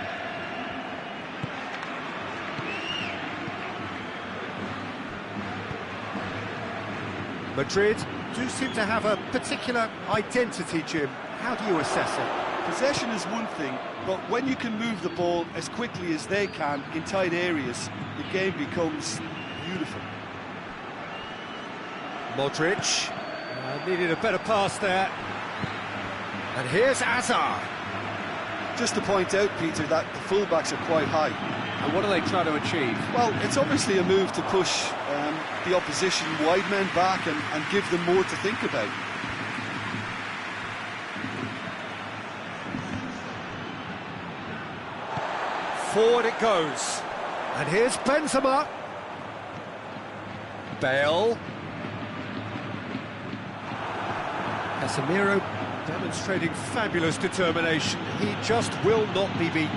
Madrid do seem to have a particular identity, Jim. How do you assess it? Possession is one thing, but when you can move the ball as quickly as they can in tight areas, the game becomes beautiful. Modric needed a better pass there. And here's Hazard. Just to point out, Peter, that the fullbacks are quite high. And what are they trying to achieve? Well, it's obviously a move to push the opposition wide men back and give them more to think about. Forward it goes. And here's Benzema. Bale. Casemiro demonstrating fabulous determination. He just will not be beaten.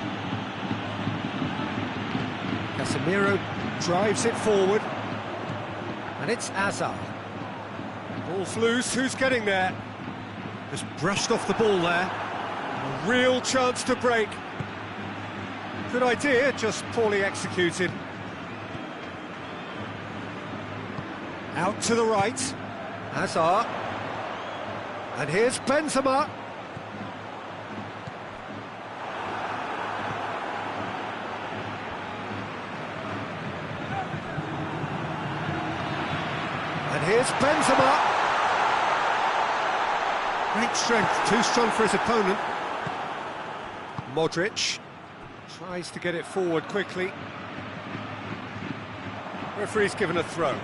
Casemiro drives it forward. And it's Hazard. Ball's loose, who's getting there? Just brushed off the ball there. A real chance to break. Good idea, just poorly executed. Out to the right. Hazard. And here's Benzema. And here's Benzema. Great strength, too strong for his opponent. Modric tries to get it forward quickly. Referee's given a throw.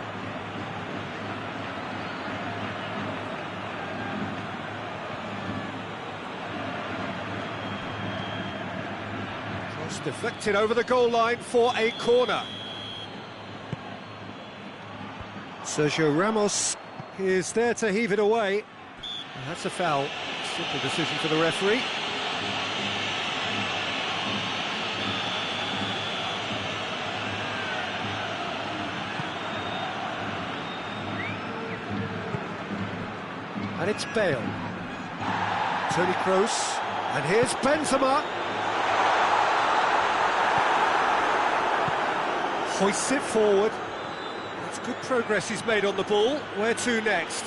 Cross deflected over the goal line for a corner. Sergio Ramos is there to heave it away. And that's a foul. Simple decision for the referee. And it's Bale. Toni Kroos. And here's Benzema. Hoists it forward. It's good progress he's made on the ball. Where to next?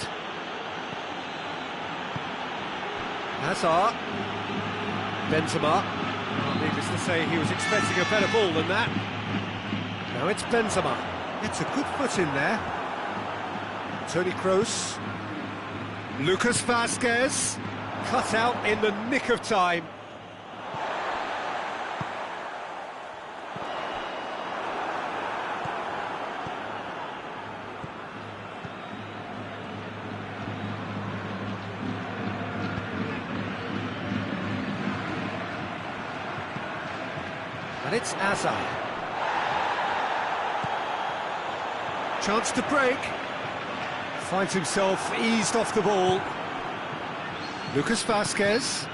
Hazard. Benzema. Needless to say, he was expecting a better ball than that. Now it's Benzema. It's a good foot in there. Toni Kroos. Lucas Vázquez, cut out in the nick of time. And it's Hazard. Chance to break. Finds himself eased off the ball. Lucas Vázquez.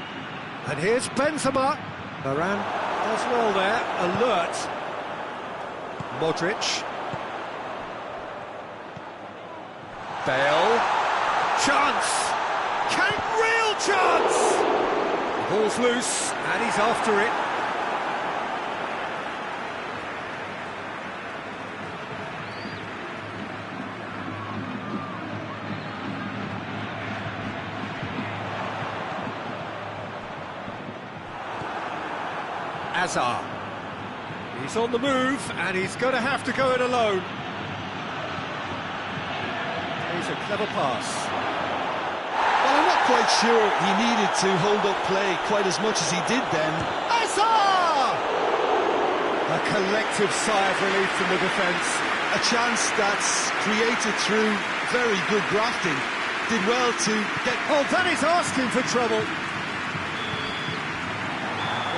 And here's Benzema. Varane does well there, alert. Bale. Chance! Real chance! The ball's loose, and he's after it. Hazard. He's on the move, and he's going to have to go it alone. He's a clever pass. Well, I'm not quite sure he needed to hold up play quite as much as he did then. Hazard! A collective sigh of relief from the defence. A chance that's created through very good grafting. Did well to get... Oh, that is asking for trouble.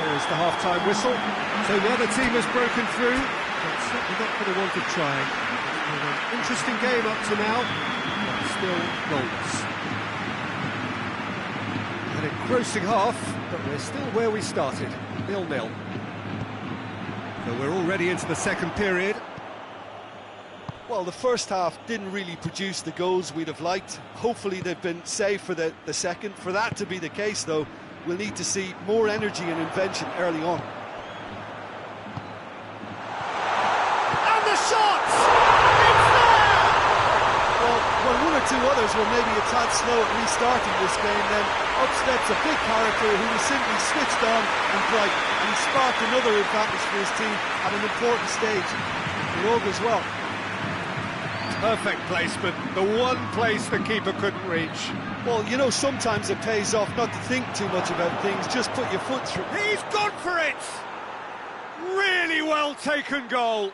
There's the half-time whistle. So the other team has broken through, but certainly not for the want of trying. It's been an interesting game up to now, but still goalless. An engrossing half, but we're still where we started, 0-0. So we're already into the second period. Well, the first half didn't really produce the goals we'd have liked. Hopefully they've been saved for the second. For that to be the case, though, we'll need to see more energy and invention early on. And the shot! It's there! Well, when one or two others were maybe a tad slow at restarting this game, then up steps a big character who was simply switched on and bright, and he sparked another advantage for his team at an important stage. It all goes well. Perfect placement, the one place the keeper couldn't reach. Well, you know, sometimes it pays off not to think too much about things, just put your foot through. He's gone for it! Really well taken goal.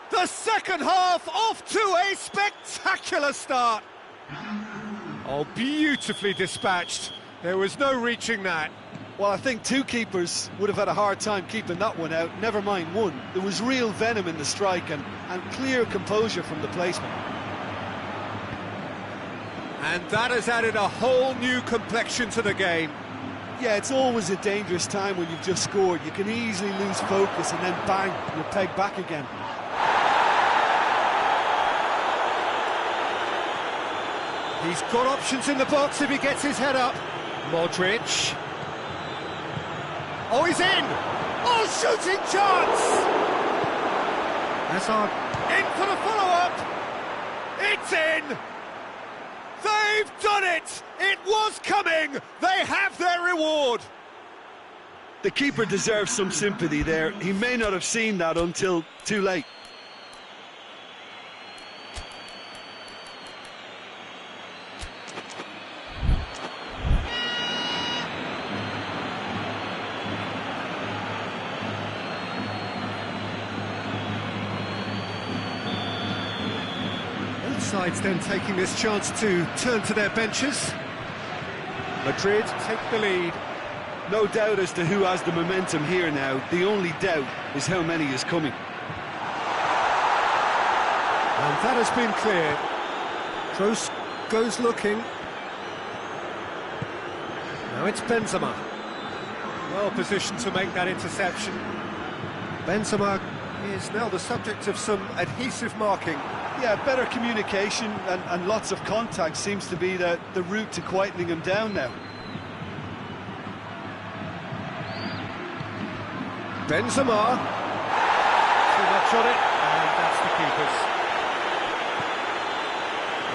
The second half off to a spectacular start. Oh, beautifully dispatched. There was no reaching that. Well, I think two keepers would have had a hard time keeping that one out, never mind one. There was real venom in the strike and clear composure from the placement. And that has added a whole new complexion to the game. Yeah, it's always a dangerous time when you've just scored. You can easily lose focus and then bang, you're pegged back again. He's got options in the box if he gets his head up. Modric. Oh, he's in! Oh, shooting chance! Hazard in for the follow-up! It's in! They've done it! It was coming! They have their reward! The keeper deserves some sympathy there. He may not have seen that until too late. Sides then taking this chance to turn to their benches. Madrid take the lead. No doubt as to who has the momentum here now. The only doubt is how many is coming. And that has been cleared. Kroos goes looking. Now it's Benzema. Well positioned to make that interception. Benzema is now the subject of some adhesive marking. Yeah, better communication and lots of contact seems to be the route to quietening him down now. Benzema. Too much on it, and that's the keeper's.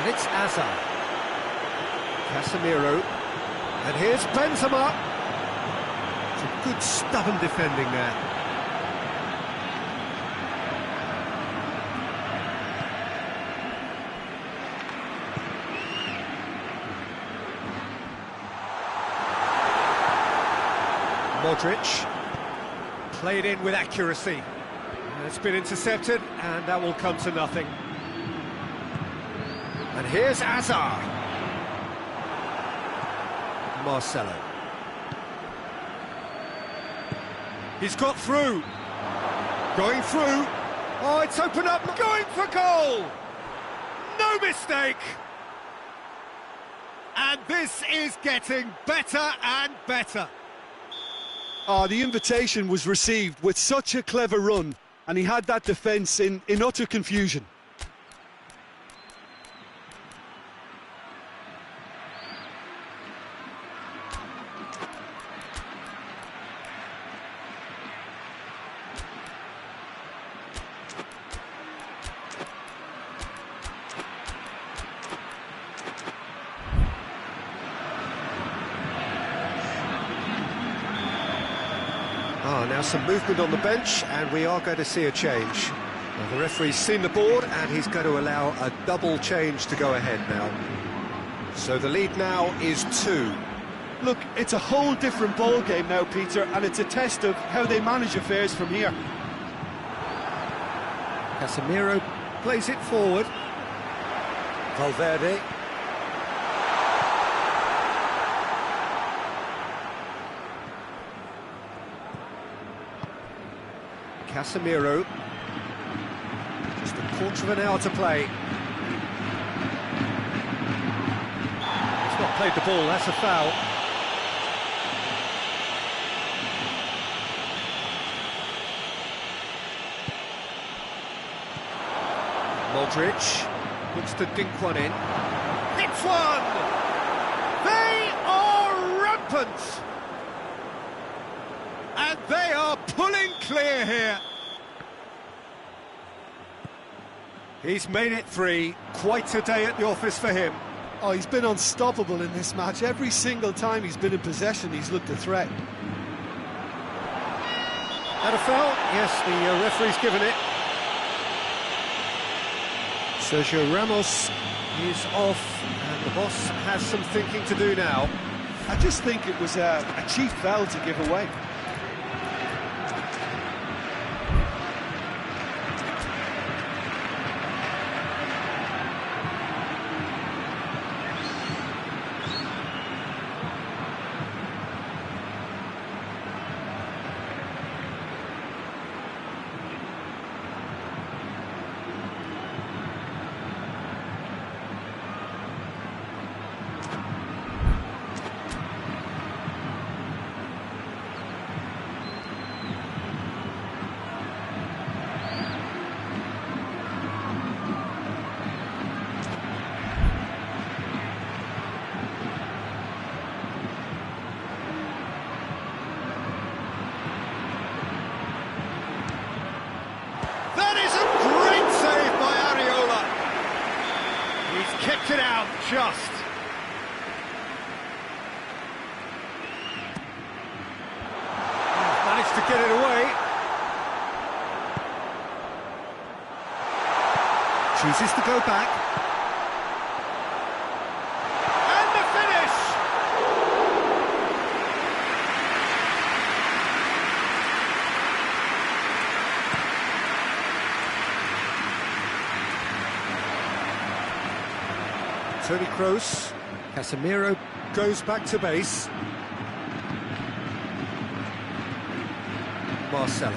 And it's Hazard. Casemiro. And here's Benzema. Some good stubborn defending there. Modric, played in with accuracy. It's been intercepted, and that will come to nothing. And here's Hazard. Marcelo. He's got through. Going through. Oh, it's opened up. Going for goal. No mistake. And this is getting better and better. The invitation was received with such a clever run, and he had that defence in utter confusion. Now some movement on the bench, and we are going to see a change. Well, the referee's seen the board, and he's going to allow a double change to go ahead now. So the lead now is 2. Look, it's a whole different ball game now, Peter, and it's a test of how they manage affairs from here. Casemiro plays it forward. Valverde. Casemiro. Just a quarter of an hour to play. He's not played the ball, that's a foul. Modric looks to dink one in. Hits one! They are rampant! And they are pulling clear here. He's made it 3. Quite a day at the office for him. Oh, he's been unstoppable in this match. Every single time he's been in possession, he's looked a threat. Had a foul? Yes, the referee's given it. Sergio Ramos is off, and the boss has some thinking to do now. I just think it was a cheap foul to give away. Kept it out, just. Managed to get it away. Chooses to go back. And the finish! Toni Kroos. Casemiro goes back to base. Marcelo.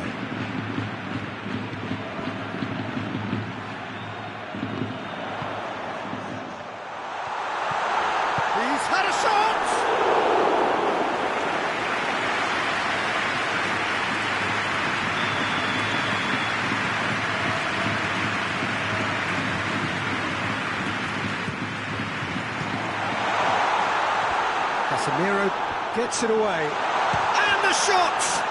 He's had a shot! Casemiro gets it away. And the shot!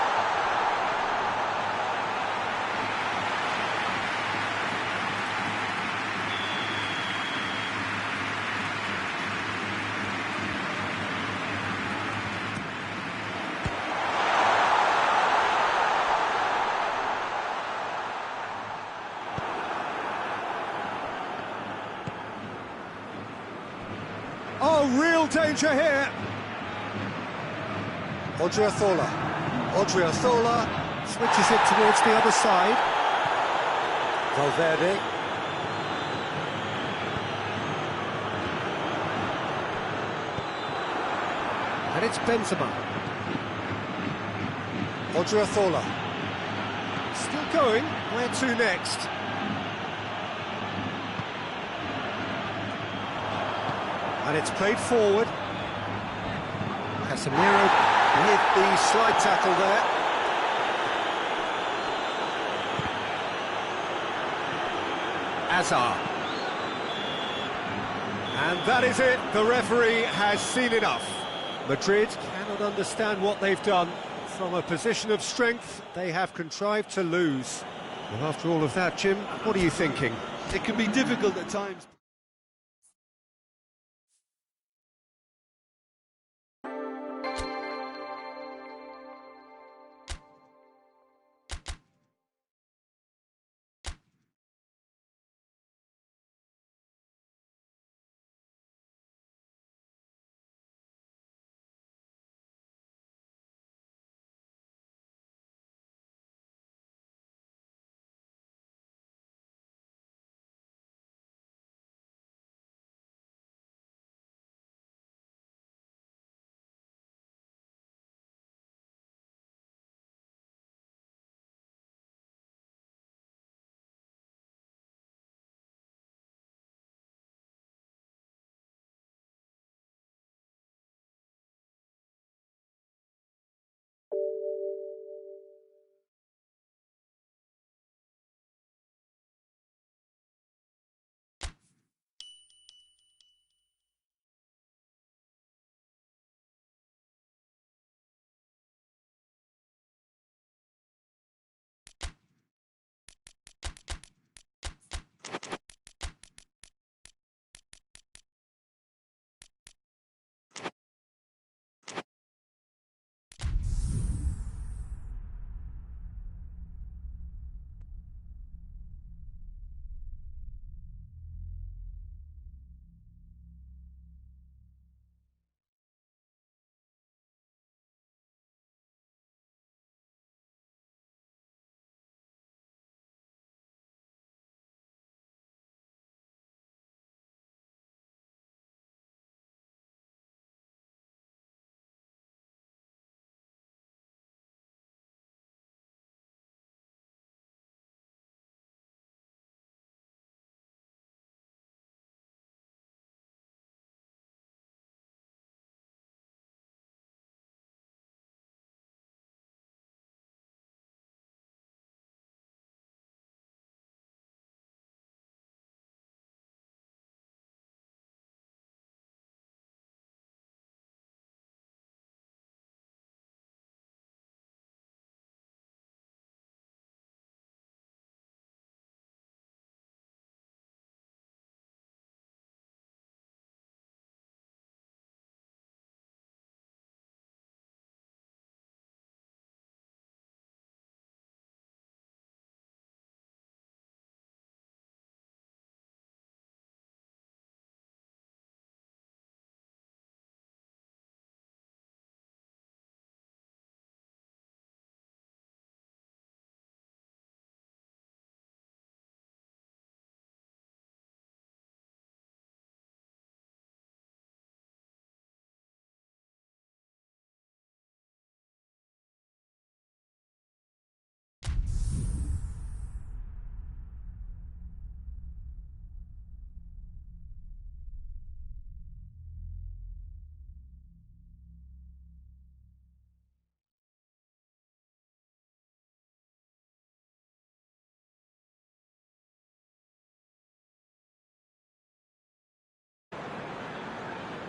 Oh, real danger here. Odriozola. Odriozola switches it towards the other side. Valverde. And it's Benzema. Odriozola. Still going. Where to next? And it's played forward. Casemiro with the slide tackle there. Hazard. And that is it. The referee has seen enough. Madrid cannot understand what they've done. From a position of strength, they have contrived to lose. Well, after all of that, Jim, what are you thinking? It can be difficult at times.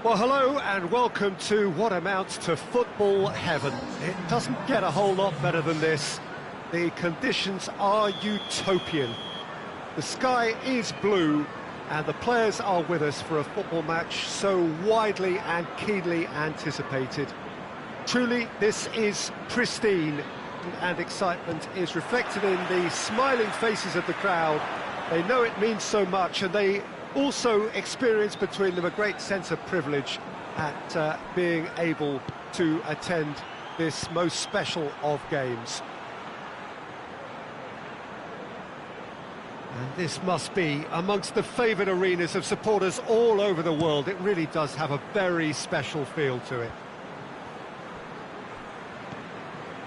Well, hello and welcome to what amounts to football heaven. It doesn't get a whole lot better than this. The conditions are utopian. The sky is blue and the players are with us for a football match so widely and keenly anticipated. Truly, this is pristine, and excitement is reflected in the smiling faces of the crowd. They know it means so much, and they also experience between them a great sense of privilege at being able to attend this most special of games. And this must be amongst the favoured arenas of supporters all over the world. It really does have a very special feel to it.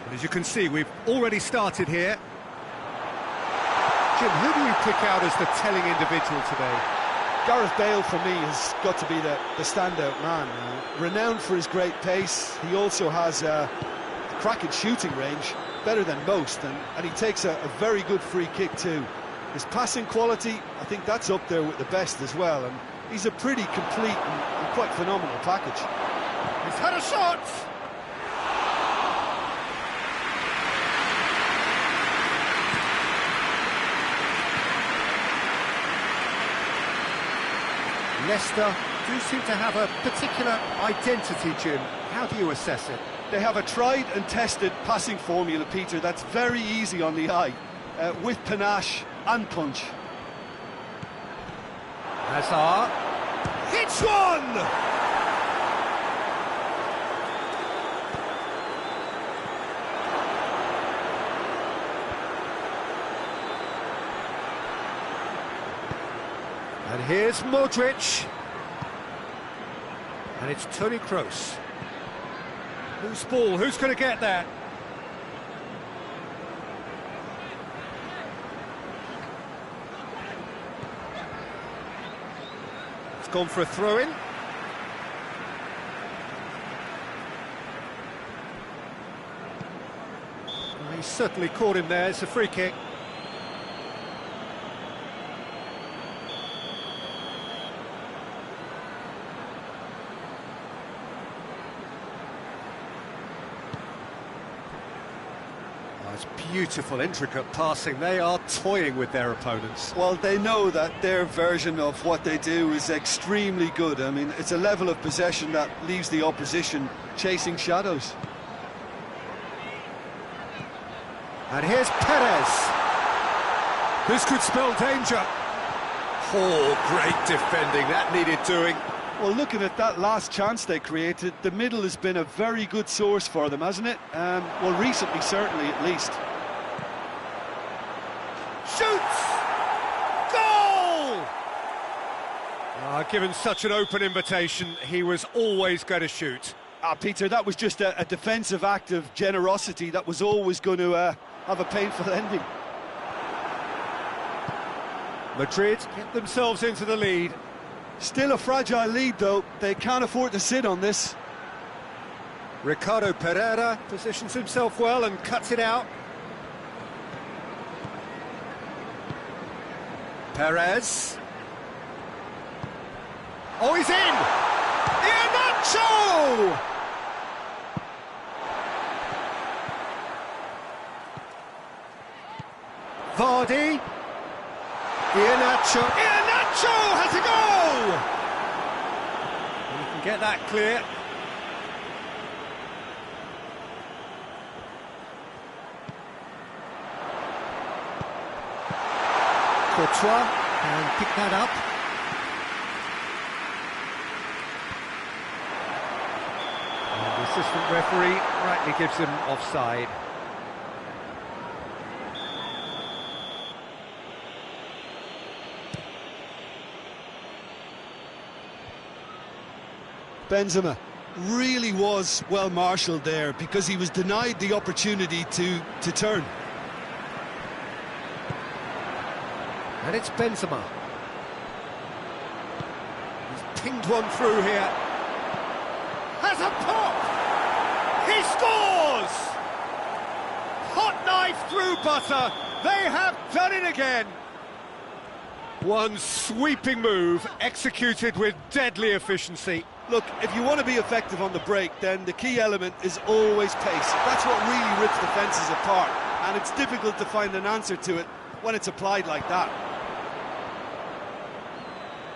And as you can see, we've already started here. Jim, who do you pick out as the telling individual today? Gareth Bale, for me, has got to be the standout man. Renowned for his great pace, he also has a cracking shooting range, better than most, and he takes a very good free kick too. His passing quality, I think that's up there with the best as well, and he's a pretty complete and quite phenomenal package. He's had a shot! Leicester do seem to have a particular identity, Jim. How do you assess it? They have a tried and tested passing formula, Peter, that's very easy on the eye, with panache and punch. Hazard hits one! And here's Modric. And it's Toni Kroos. Whose ball? Who's going to get that? It's gone for a throw-in. Well, he's certainly caught him there. It's a free kick. It's beautiful, intricate passing. They are toying with their opponents. Well, they know that their version of what they do is extremely good. I mean, it's a level of possession that leaves the opposition chasing shadows. And here's Perez. This could spell danger. Oh, great defending. That needed doing. Well, looking at that last chance they created, the middle has been a very good source for them, hasn't it? Well, recently, certainly, at least. Shoots! Goal! Given such an open invitation, he was always going to shoot. Peter, that was just a defensive act of generosity that was always going to have a painful ending. Madrid get themselves into the lead. Still a fragile lead, though. They can't afford to sit on this. Ricardo Pereira positions himself well and cuts it out. Perez. Oh, he's in! Iheanacho! Vardy. Iheanacho has a goal! And you can get that clear. Courtois can pick that up. And the assistant referee rightly gives him offside. Benzema really was well marshalled there because he was denied the opportunity to turn. And it's Benzema. He's pinged one through here. Has a pop! He scores! Hot knife through butter. They have done it again. One sweeping move executed with deadly efficiency. Look, if you want to be effective on the break, then the key element is always pace. That's what really rips defences apart, and it's difficult to find an answer to it when it's applied like that.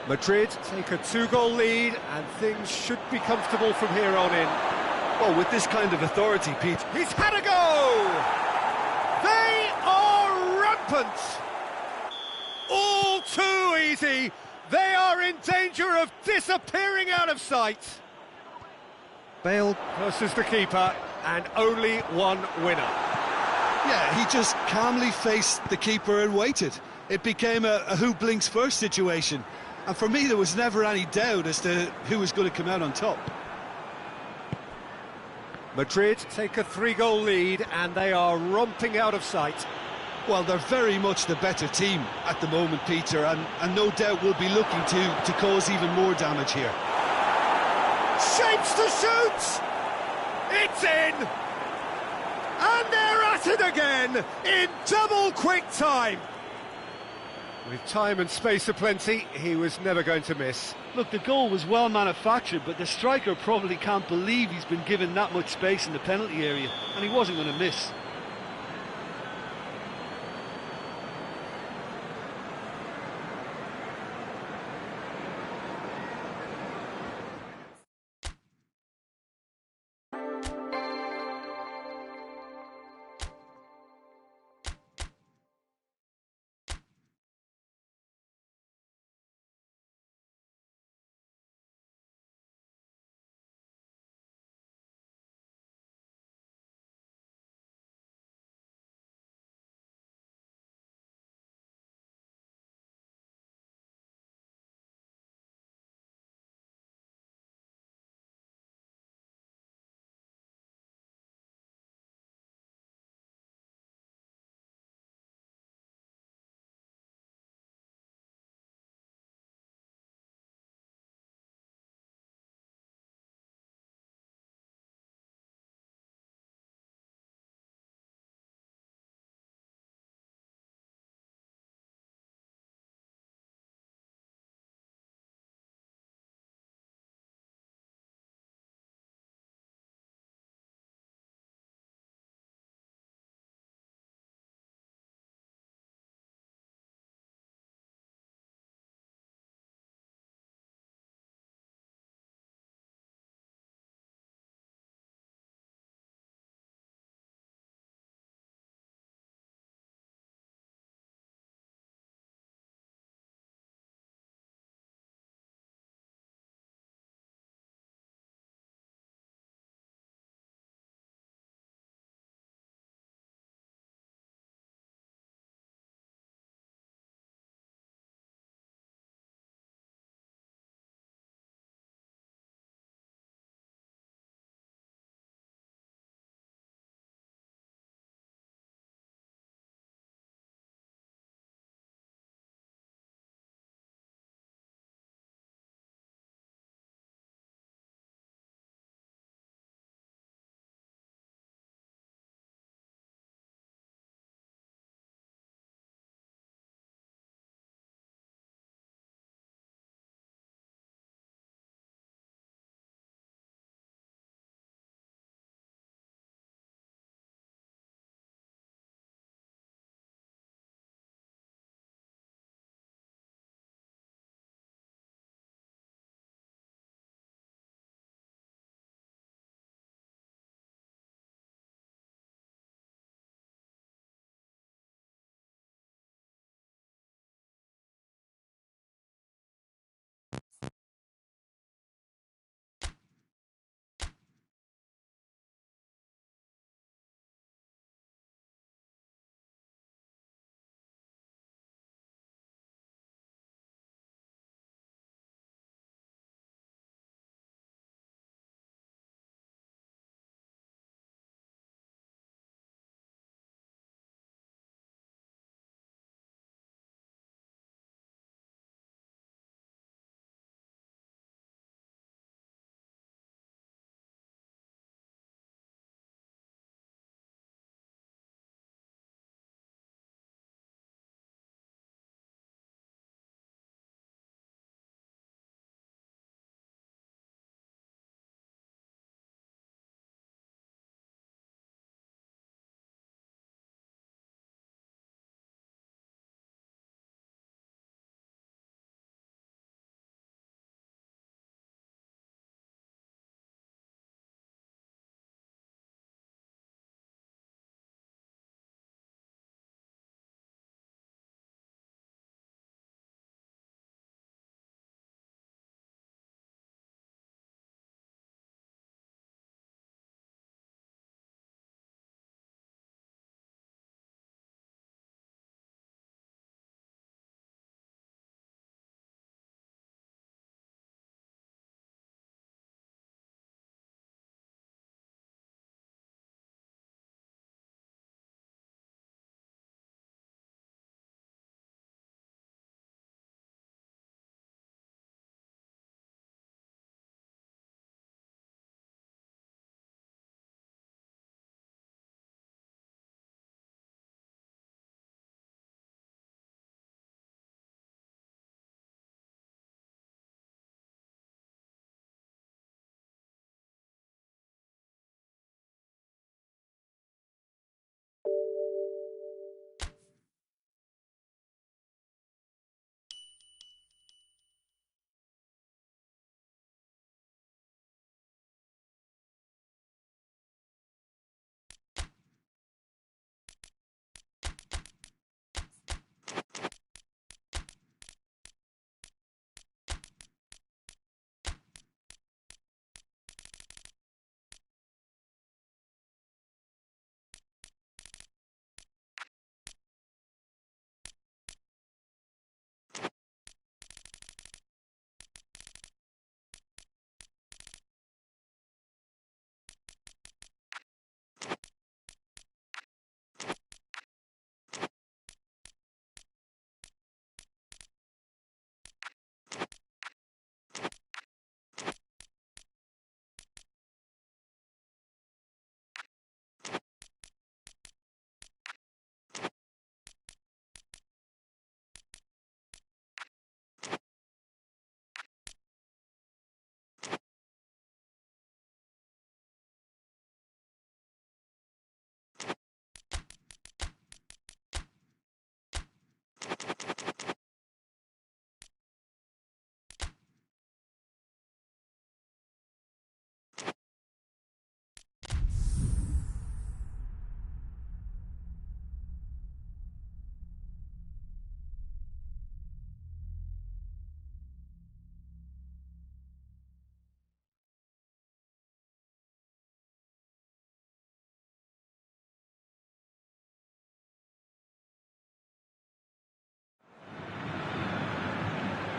Madrid take a 2-goal lead, and things should be comfortable from here on in. Well, with this kind of authority, Pete... He's had a go! They are rampant! All too easy! They are in danger of disappearing out of sight. Bale versus the keeper, and only one winner. Yeah, he just calmly faced the keeper and waited. It became a who blinks first situation. And for me, there was never any doubt as to who was going to come out on top. Madrid take a 3-goal lead, and they are romping out of sight. Well, they're very much the better team at the moment, Peter, and no doubt will be looking to cause even more damage here. Shapes to shoot! It's in! And they're at it again, in double quick time! With time and space aplenty, he was never going to miss. Look, the goal was well manufactured, but the striker probably can't believe he's been given that much space in the penalty area, and he wasn't going to miss.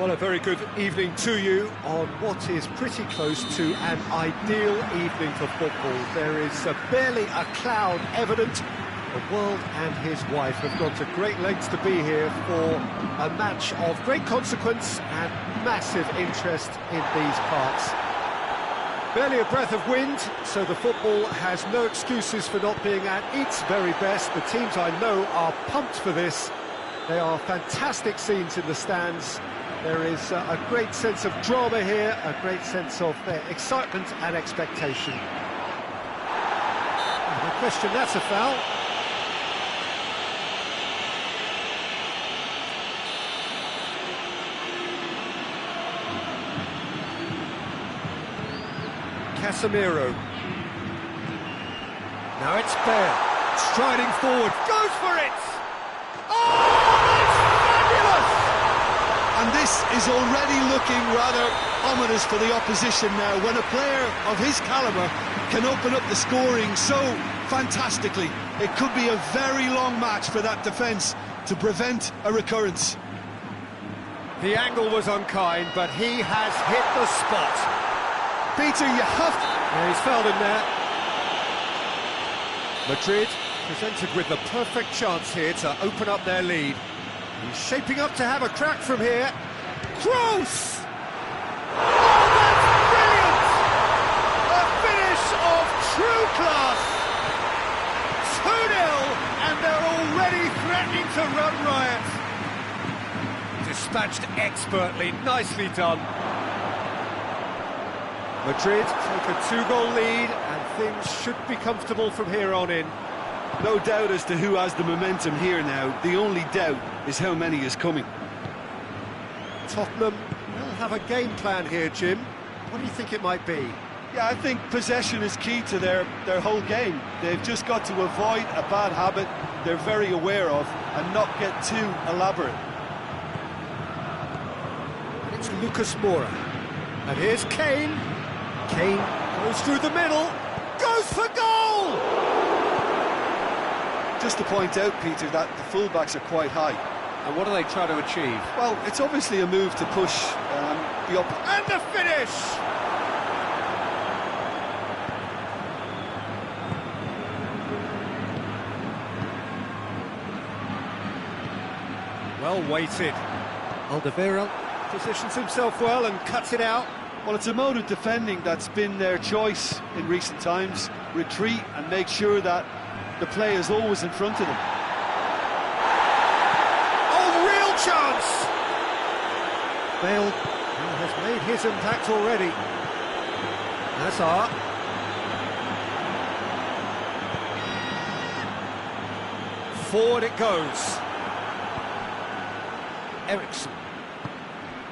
Well, a very good evening to you on what is pretty close to an ideal evening for football. There is barely a cloud evident. The world and his wife have gone to great lengths to be here for a match of great consequence and massive interest in these parts. Barely a breath of wind, so the football has no excuses for not being at its very best. The teams I know are pumped for this. They are fantastic scenes in the stands. There is a great sense of drama here, a great sense of excitement and expectation. No question, that's a foul. Casemiro. Now it's Bale, striding forward, goes for it! Oh, that's fabulous! And this is already looking rather ominous for the opposition now, when a player of his calibre can open up the scoring so fantastically. It could be a very long match for that defence to prevent a recurrence. The angle was unkind, but he has hit the spot. Peter, you have to... Yeah, he's fouled him there. Madrid presented with the perfect chance here to open up their lead. He's shaping up to have a crack from here. Kroos! Oh, that's brilliant! A finish of true class! 2-0, and they're already threatening to run riot. Dispatched expertly, nicely done. Madrid take a 2-goal lead, and things should be comfortable from here on in. No doubt as to who has the momentum here now. The only doubt is how many is coming. Tottenham will have a game plan here, Jim. What do you think it might be? Yeah, I think possession is key to their whole game. They've just got to avoid a bad habit they're very aware of and not get too elaborate. And it's Lucas Moura. And here's Kane. Kane goes through the middle, goes for goal! Just to point out, Peter, that the fullbacks are quite high. And what are they trying to achieve? Well, it's obviously a move to push the up... And the finish! Well weighted. Alderweireld positions himself well and cuts it out. Well, it's a mode of defending that's been their choice in recent times. Retreat and make sure that the play is always in front of them. Oh, real chance! Bale has made his impact already. Hazard. Forward it goes.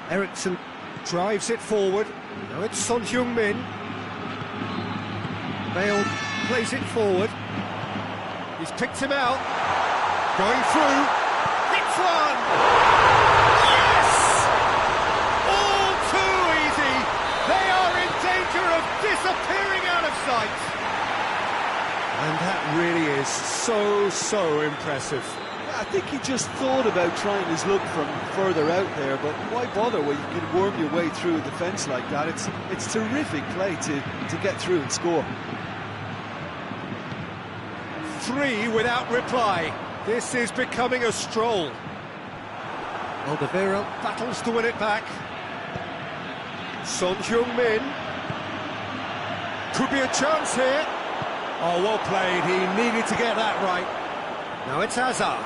Eriksen drives it forward. Now it's Son Heung-min. Bale plays it forward. He's picked him out. Going through. Hits one! Yes! All too easy. They are in danger of disappearing out of sight. And that really is so impressive. I think he just thought about trying his luck from further out there, but why bother when you can worm your way through a defence like that? It's terrific play to get through and score. 3 without reply. This is becoming a stroll. Alderweireld battles to win it back. Son Heung-min. Could be a chance here. Oh, well played. He needed to get that right. Now it's Hazard.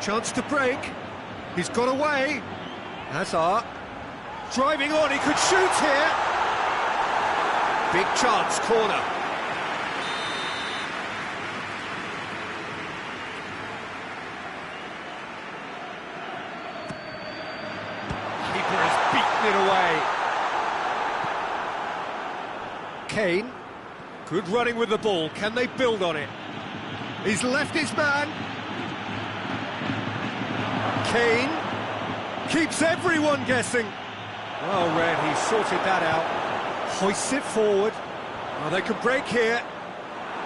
Chance to break. He's got away. Hazard. Driving on, he could shoot here. Big chance, corner. Keeper has beaten it away. Kane. Good running with the ball. Can they build on it? He's left his man. Kane keeps everyone guessing. Well read, he sorted that out. Hoists it forward. Oh, they can break here.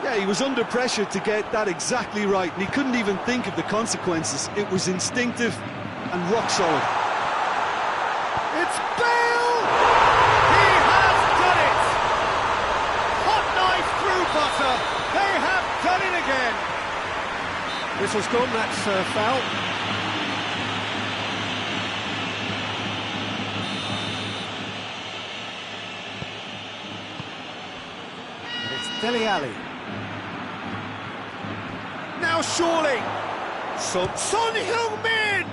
Yeah, he was under pressure to get that exactly right, and he couldn't even think of the consequences. It was instinctive and rock solid. It's Bale! He has done it! Hot knife through butter. They have done it again. Whistle's gone, that's foul. And it's Dele Alli. Now surely! Son Heung-min!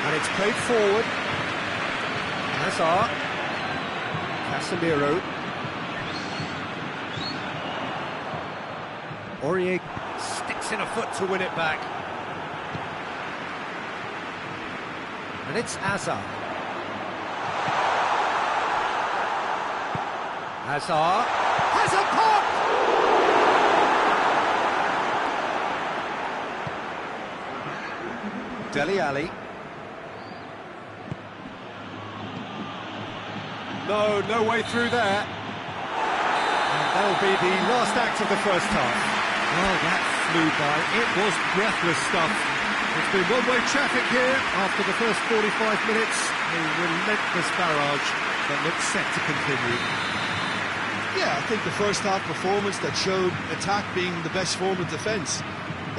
And it's played forward. Hazard. Casemiro. Aurier sticks in a foot to win it back. And it's Hazard. Hazard has a pop! Dele Alli. No way through there. And that'll be the last act of the first half. Oh, that flew by. It was breathless stuff. It's been one-way traffic here after the first 45 minutes. A relentless barrage that looks set to continue. Yeah, I think the first half performance that showed attack being the best form of defence.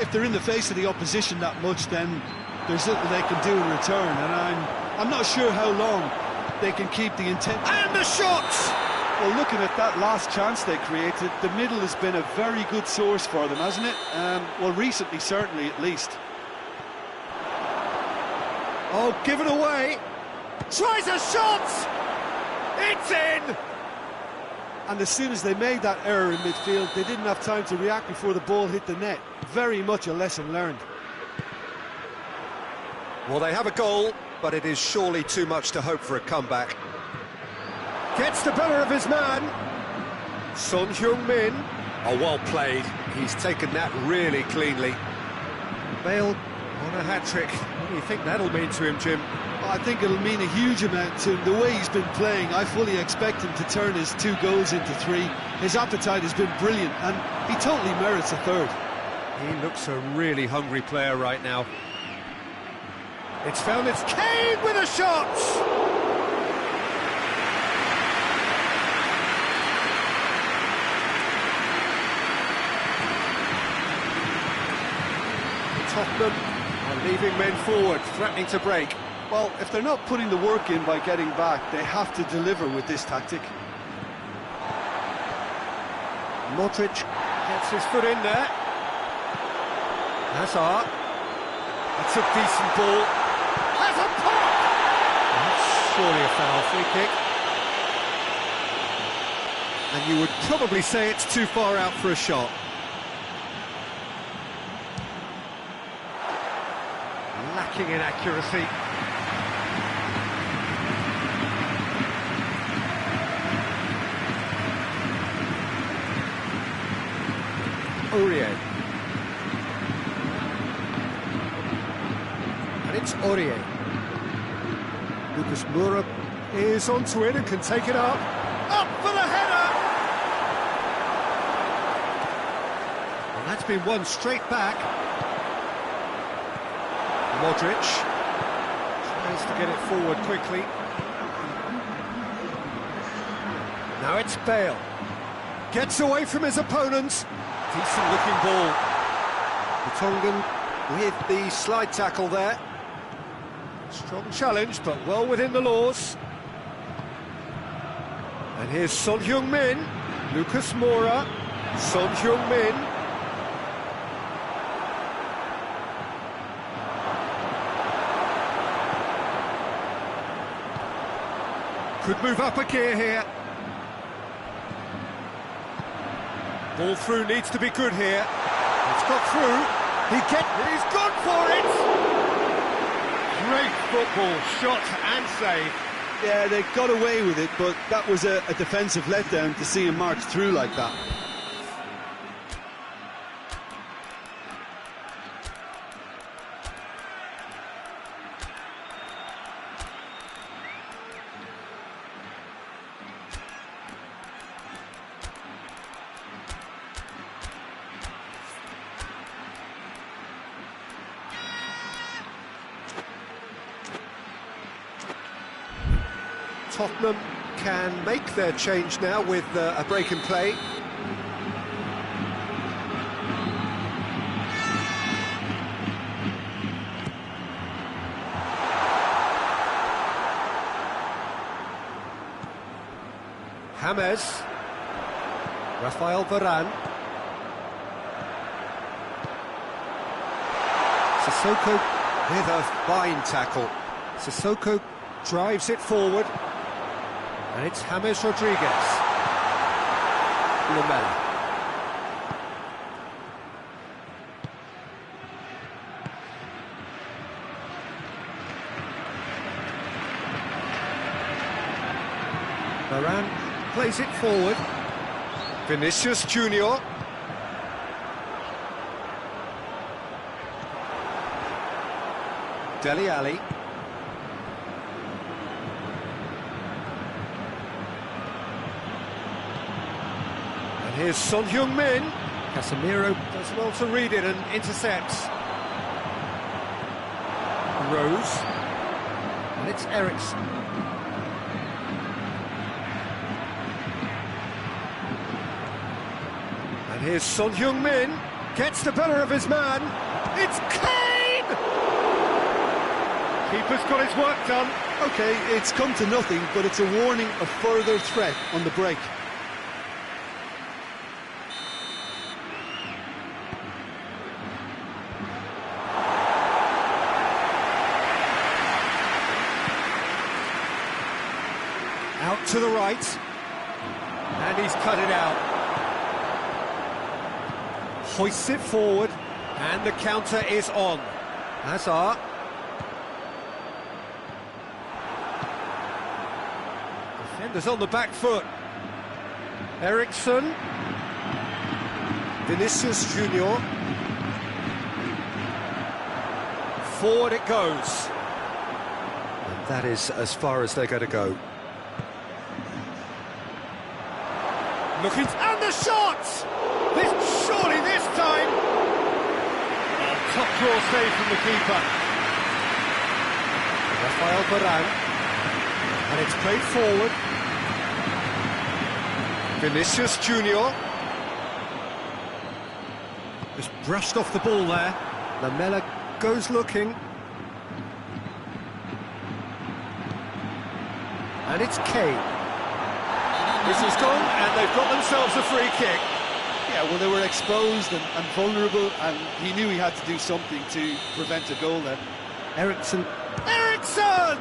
If they're in the face of the opposition that much, then there's little they can do in return, and I'm not sure how long they can keep the intent. And the shots! Well, looking at that last chance they created, the middle has been a very good source for them, hasn't it? Well, recently, certainly, at least. Oh, give it away! Tries a shot! It's in! And as soon as they made that error in midfield, they didn't have time to react before the ball hit the net. Very much a lesson learned. Well, they have a goal, but it is surely too much to hope for a comeback. Gets the better of his man. Son Heung-min. Oh, well played. He's taken that really cleanly. Bale on a hat-trick. What do you think that'll mean to him, Jim? I think it'll mean a huge amount to him. The way he's been playing, I fully expect him to turn his 2 goals into 3. His appetite has been brilliant, and he totally merits a 3rd. He looks a really hungry player right now. It's found its Kane with a shot! Tottenham are leaving men forward, threatening to break. Well, if they're not putting the work in by getting back, they have to deliver with this tactic. Modric gets his foot in there. Hazard. That's a decent ball. Has a pop! That's surely a foul. Free kick. And you would probably say it's too far out for a shot. Lacking in accuracy. Aurier. And it's Aurier. Lucas Moura is onto it and can take it up. Up for the header! And that's been won straight back. Modric tries to get it forward quickly. Now it's Bale. Gets away from his opponents. Decent looking ball. Tongan with the slide tackle there. Strong challenge, but well within the laws. And here's Son Heung-min. Lucas Moura. Son Heung-min. Could move up a gear here. Ball through needs to be good here. It's got through. He's gone for it! Great football, shot and save. Yeah, they got away with it, but that was a defensive letdown to see him march through like that. Tottenham can make their change now with a break in play. James, Rafael Varane, Sissoko with a fine tackle. Sissoko drives it forward, and it's James Rodriguez. Lamela. Varane plays it forward. Vinicius Junior. Dele Alli. And here's Son Heung-min. Casemiro does well to read it and intercepts. Rose. And it's Eriksen. And here's Son Heung-min. Gets the better of his man. It's Kane! Keeper's got his work done. OK, it's come to nothing, but it's a warning of further threat on the break. Out to the right. And he's cut it out. Hoists it forward. And the counter is on. Hazard. Defenders on the back foot. Eriksen. Vinicius Junior. Forward it goes. And that is as far as they're going to go. Looking, and the shot! Surely this time! Top draw save from the keeper. Rafael Varane. And it's played forward. Vinicius Junior. Just brushed off the ball there. Lamela goes looking. And it's Kane. This is gone, and they've got themselves a free kick. Yeah, well, they were exposed and vulnerable, and he knew he had to do something to prevent a goal then. Eriksen. Eriksen!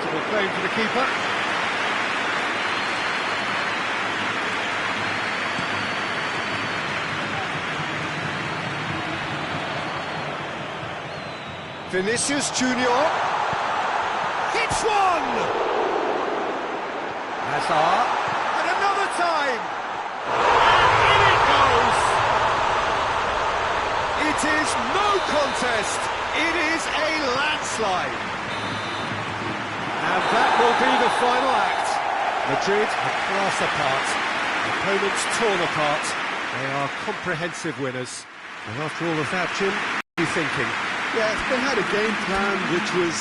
Comfortable claim for the keeper. Vinicius Junior. Hits one! Hazard. And another time! And in it goes! It is no contest. It is a landslide. And that will be the final act. Madrid are class apart. Opponents torn apart. They are comprehensive winners. And after all of that, Jim, what are you thinking? Yeah, they had a game plan which was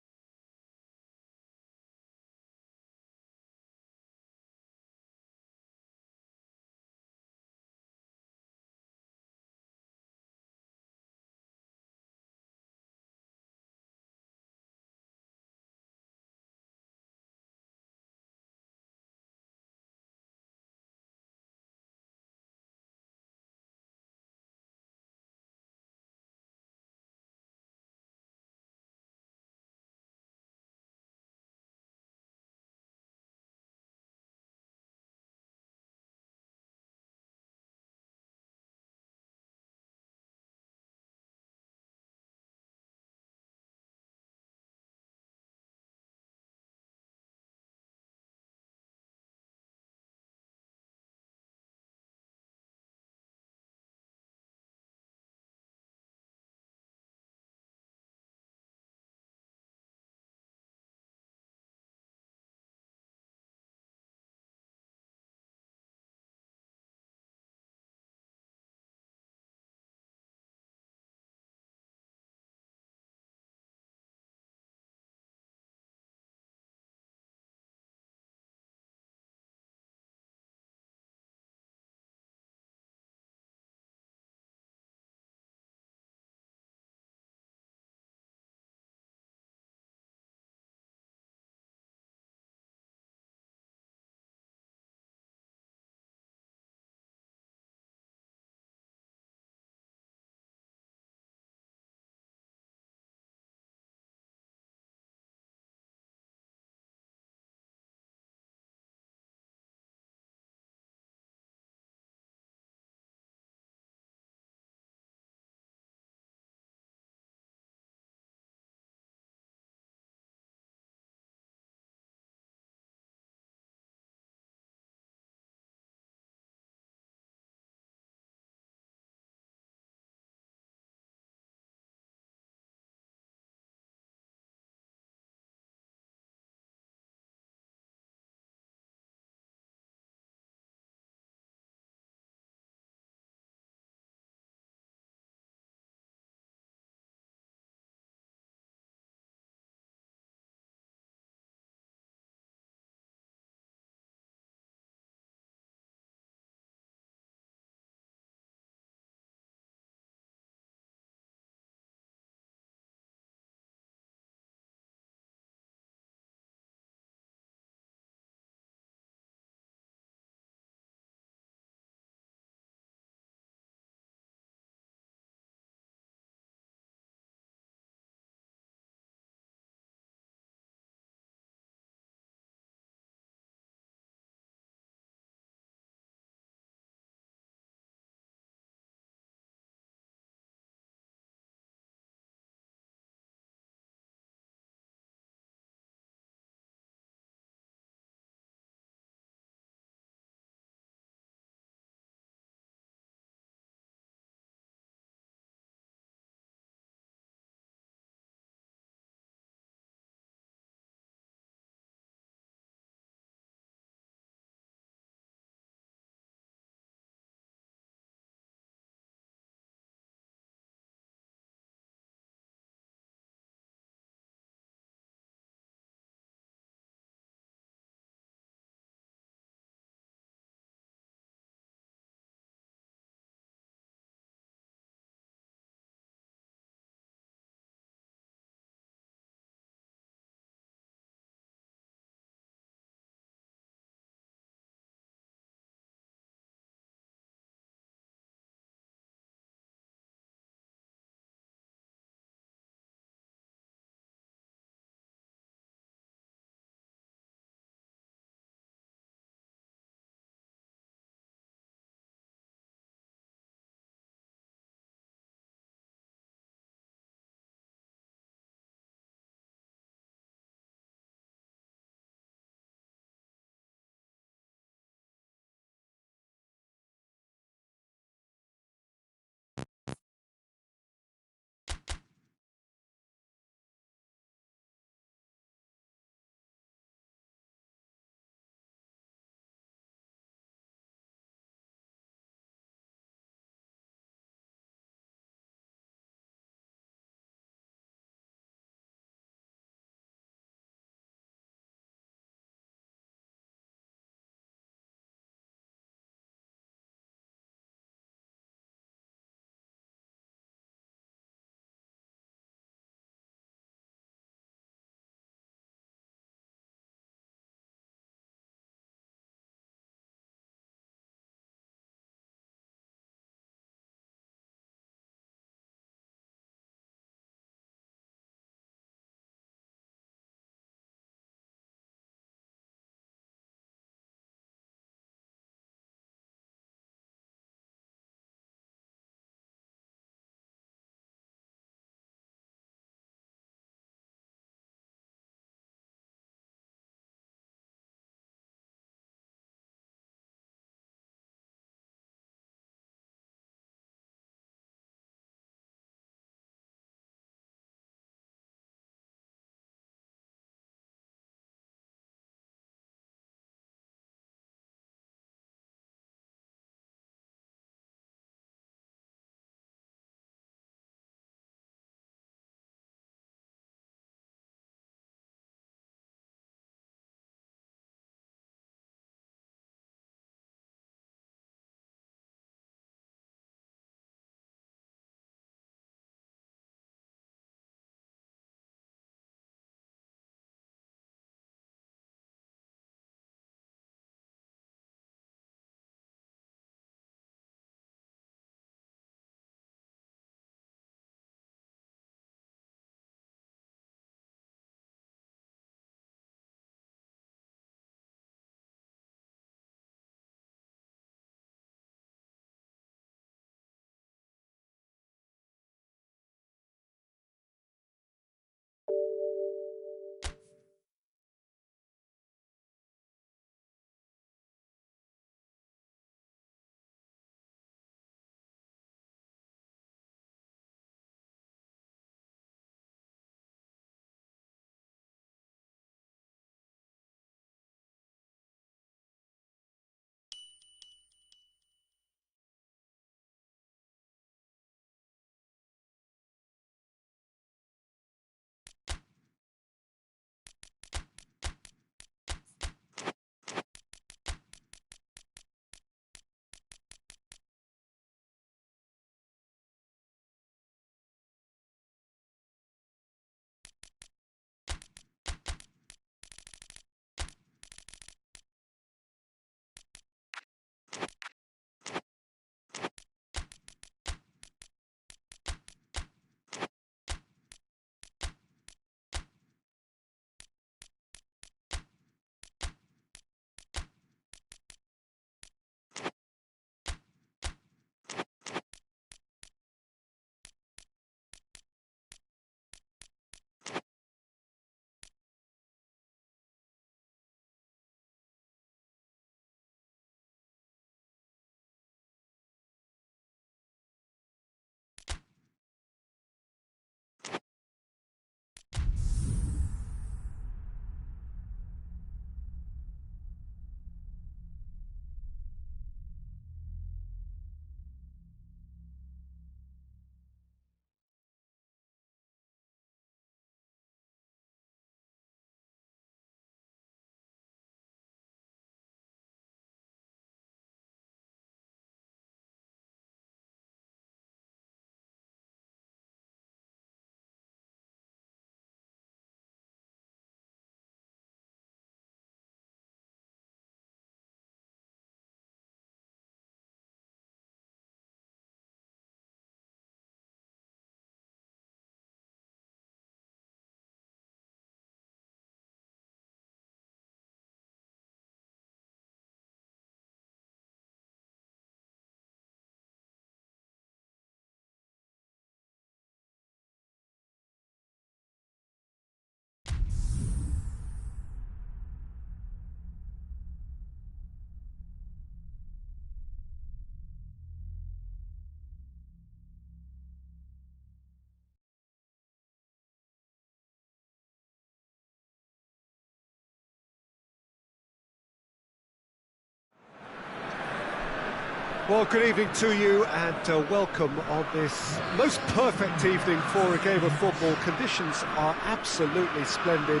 Well, good evening to you and welcome on this most perfect evening for a game of football. Conditions are absolutely splendid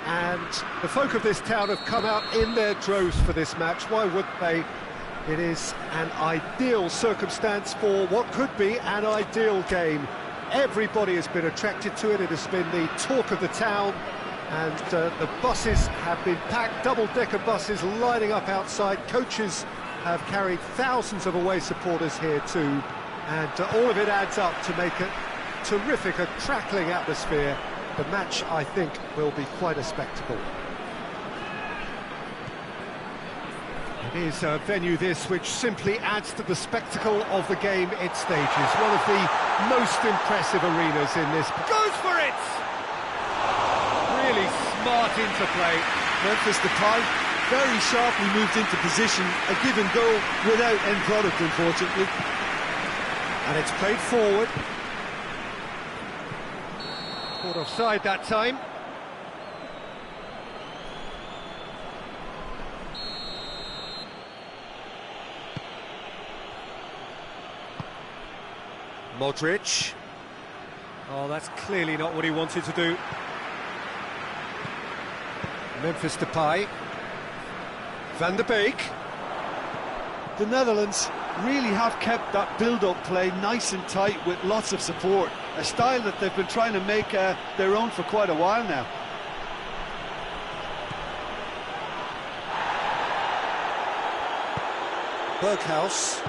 and the folk of this town have come out in their droves for this match. Why wouldn't they? It is an ideal circumstance for what could be an ideal game. Everybody has been attracted to it. It has been the talk of the town, and the buses have been packed, double-decker buses lining up outside. Coaches have carried thousands of away supporters here too, and all of it adds up to make a terrific, a crackling atmosphere. The match, I think, will be quite a spectacle. It is a venue this which simply adds to the spectacle of the game it stages. One of the most impressive arenas in this. Goes for it! Really smart interplay. Memphis Depay very sharply moved into position, a give and go without end product, unfortunately. And it's played forward. Caught offside that time. Modric. Oh, that's clearly not what he wanted to do. Memphis Depay. Van der Beek. The Netherlands really have kept that build-up play nice and tight with lots of support, a style that they've been trying to make their own for quite a while now. Berghuis.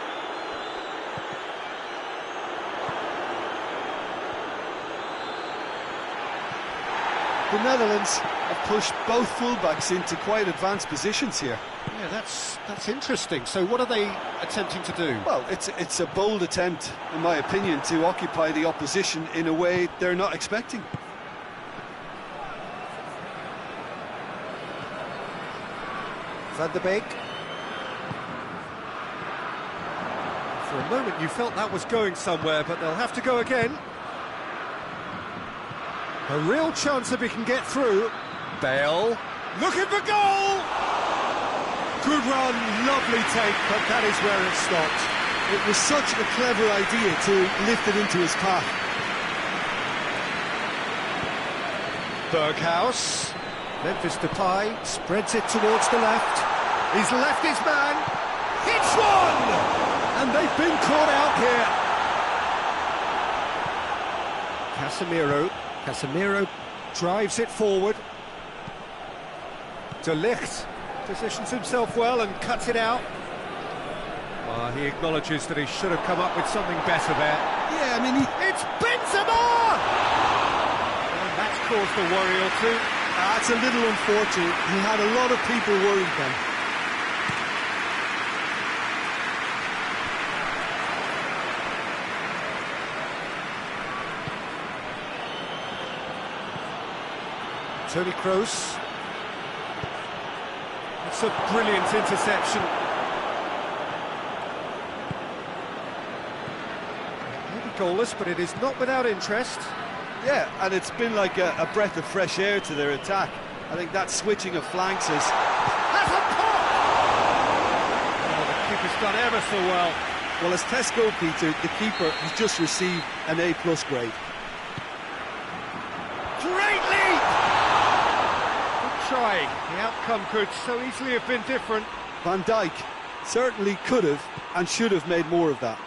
The Netherlands have pushed both fullbacks into quite advanced positions here. Yeah, that's interesting. So what are they attempting to do? Well, it's a bold attempt, in my opinion, to occupy the opposition in a way they're not expecting. Van der Beek. For a moment you felt that was going somewhere, but they'll have to go again. A real chance if he can get through. Bale, looking for goal! Good run, lovely take, but that is where it stopped. It was such a clever idea to lift it into his path. Berghuis, Memphis Depay spreads it towards the left. He's left his man, hits one! And they've been caught out here. Casemiro drives it forward. De Ligt positions himself well and cuts it out. He acknowledges that he should have come up with something better there. Yeah, I mean, it's Benzema! And that's caused a worry or two. That's a little unfortunate. He had a lot of people worried then. Toni Kroos. It's a brilliant interception. Maybe goalless, but it is not without interest. Yeah, and it's been like a breath of fresh air to their attack. I think that switching of flanks is... Has a pop! Oh, the keeper's done ever so well. Well, as Test goalkeeper, the keeper has just received an A+ grade. Great leap! Try. The outcome could so easily have been different. Van Dijk certainly could have and should have made more of that.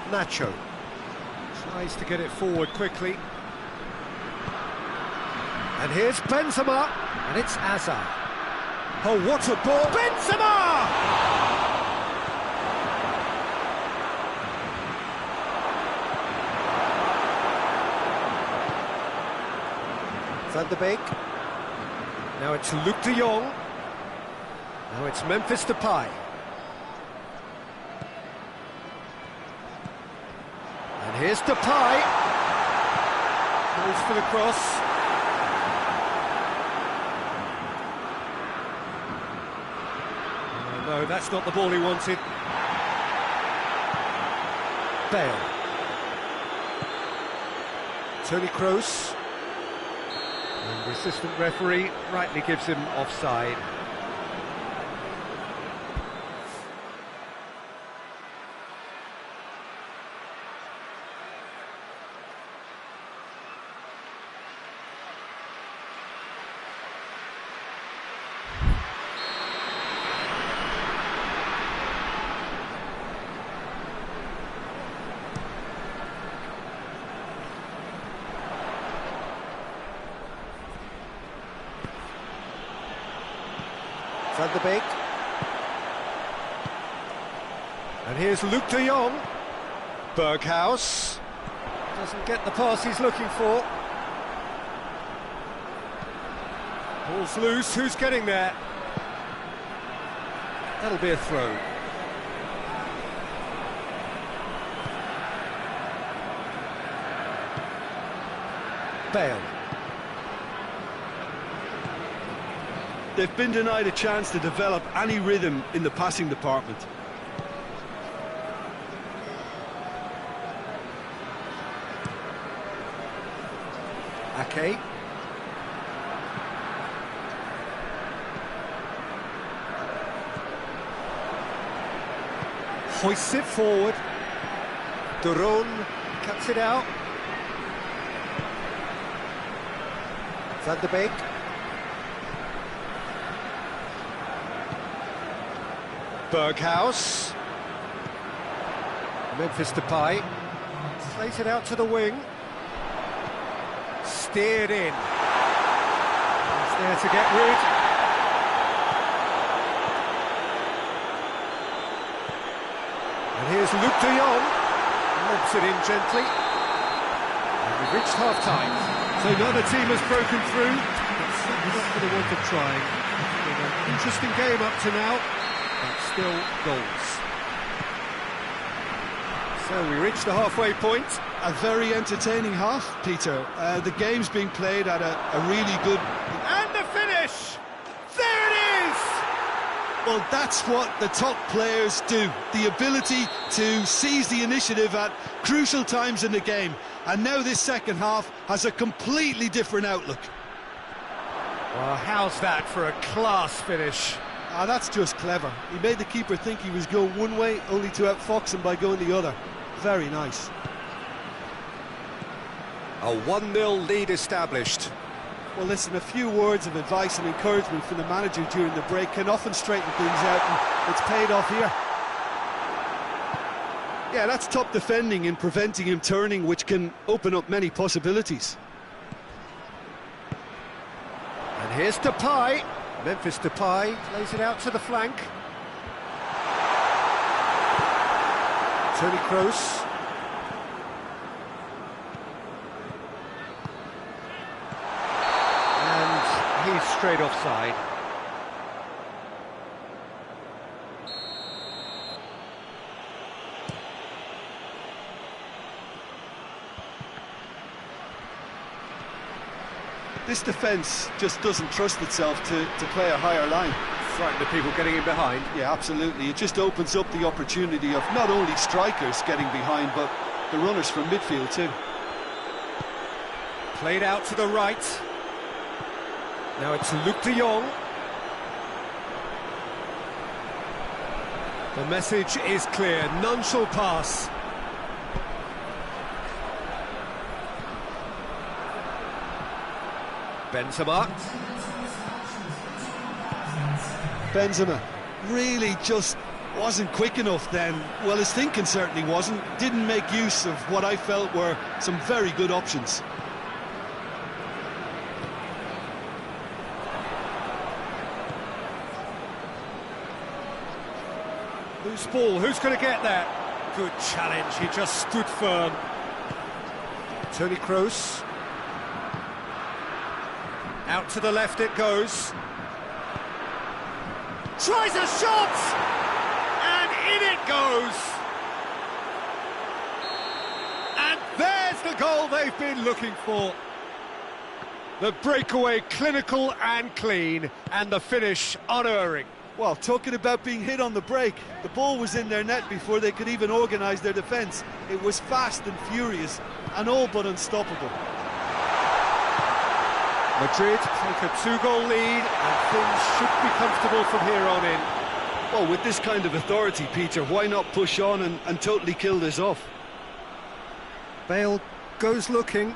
Nacho tries to get it forward quickly. And here's Benzema, and it's Hazard. Oh, what a ball! Benzema! Van der Beek. Now it's Luuk de Jong. Now it's Memphis Depay. And here's Depay. Goes for the cross. Oh, no, that's not the ball he wanted. Bale. Toni Kroos. And the assistant referee rightly gives him offside. Van de Beek. And here's Luuk de Jong. Berghuis. Doesn't get the pass he's looking for. Ball's loose, who's getting there? That'll be a throw. Bale. They've been denied a chance to develop any rhythm in the passing department. Ake. Hoists it forward. De Roon cuts it out. Van de Beek. Berghuis. Memphis Depay. Plays it out to the wing. Steered in. It's there to get rid. And here's Luuk de Jong. Lobs it in gently. And we've reached half-time. So neither team has broken through, but certainly not for the want of trying. It's been an interesting game up to now, but still goals. So we reach the halfway point. A very entertaining half, Peter. The game's being played at a really good... And the finish! There it is! Well, that's what the top players do. The ability to seize the initiative at crucial times in the game. And now this second half has a completely different outlook. Well, how's that for a class finish? Ah, that's just clever. He made the keeper think he was going one way, only to outfox him by going the other. Very nice. A 1-0 lead established. Well, listen, a few words of advice and encouragement from the manager during the break can often straighten things out, and it's paid off here. Yeah, that's top defending in preventing him turning, which can open up many possibilities. And here's Depay. Memphis Depay plays it out to the flank. Toni Kroos. And he's straight offside. This defence just doesn't trust itself to play a higher line. Frightened of people getting in behind. Yeah, absolutely. It just opens up the opportunity of not only strikers getting behind, but the runners from midfield too. Played out to the right. Now it's Luuk de Jong. The message is clear, none shall pass. Benzema really just wasn't quick enough then. Well, his thinking certainly wasn't. Didn't make use of what I felt were some very good options. Loose ball, who's going to get that? Good challenge, he just stood firm. Toni Kroos. Out to the left it goes. Tries a shot! And in it goes! And there's the goal they've been looking for. The breakaway clinical and clean, and the finish unerring. Well, talking about being hit on the break, the ball was in their net before they could even organise their defence. It was fast and furious, and all but unstoppable. Madrid take a 2-goal lead, and things should be comfortable from here on in. Well, with this kind of authority, Peter, why not push on and totally kill this off? Bale goes looking.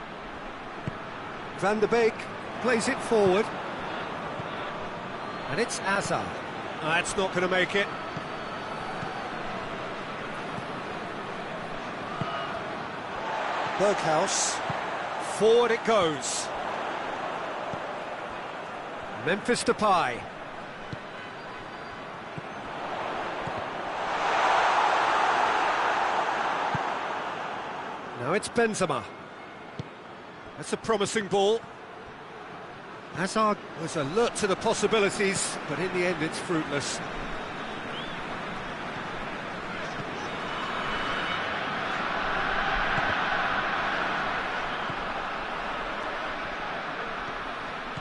Van de Beek plays it forward. And it's Hazard. That's not going to make it. Berghuis. Forward it goes. Memphis Depay. it's Benzema. That's a promising ball. Hazard was alert to the possibilities, but in the end it's fruitless.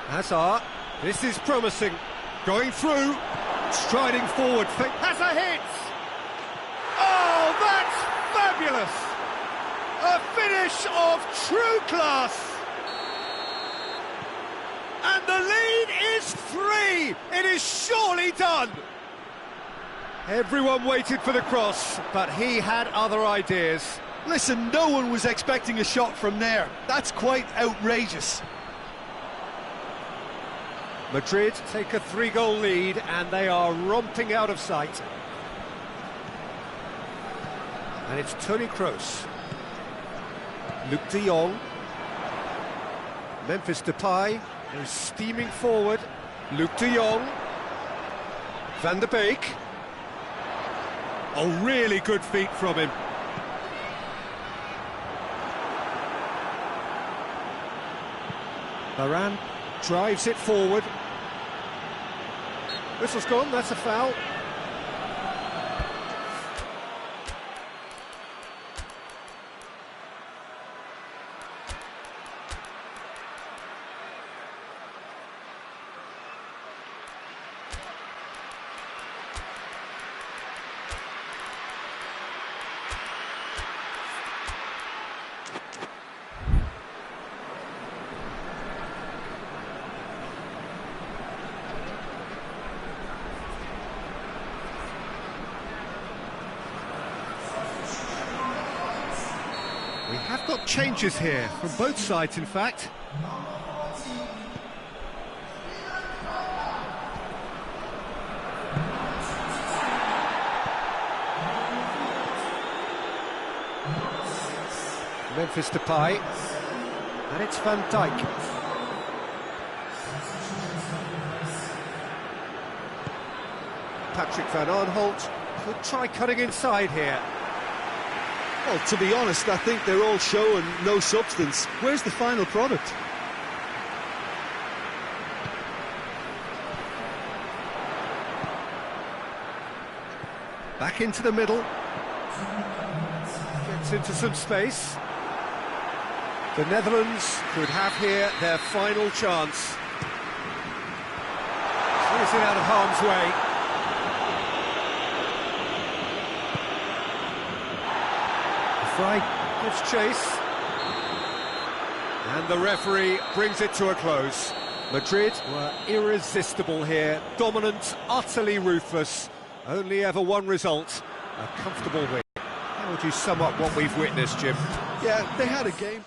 Hazard, this is promising. Going through, striding forward. Hazard hits! Oh, that's fabulous! A finish of true class! And the lead is 3! It is surely done! Everyone waited for the cross, but he had other ideas. Listen, no one was expecting a shot from there. That's quite outrageous. Madrid take a 3-goal lead and they are romping out of sight. And it's Toni Kroos. Luc de Jong. Memphis Depay is steaming forward. Luc de Jong. Van der Beek. Oh, really good feet from him. Varane drives it forward. Whistle's gone, that's a foul. We have got changes here, from both sides in fact. Memphis Depay, and it's Van Dijk. Patrick Van Aanholt could try cutting inside here. Well, to be honest, I think they're all show and no substance. Where's the final product? Back into the middle. Gets into some space. The Netherlands could have here their final chance. Clears it out of harm's way. Fry gives chase. And the referee brings it to a close. Madrid were irresistible here. Dominant, utterly ruthless. Only ever one result. A comfortable win. How would you sum up what we've witnessed, Jim? Yeah, they had a game.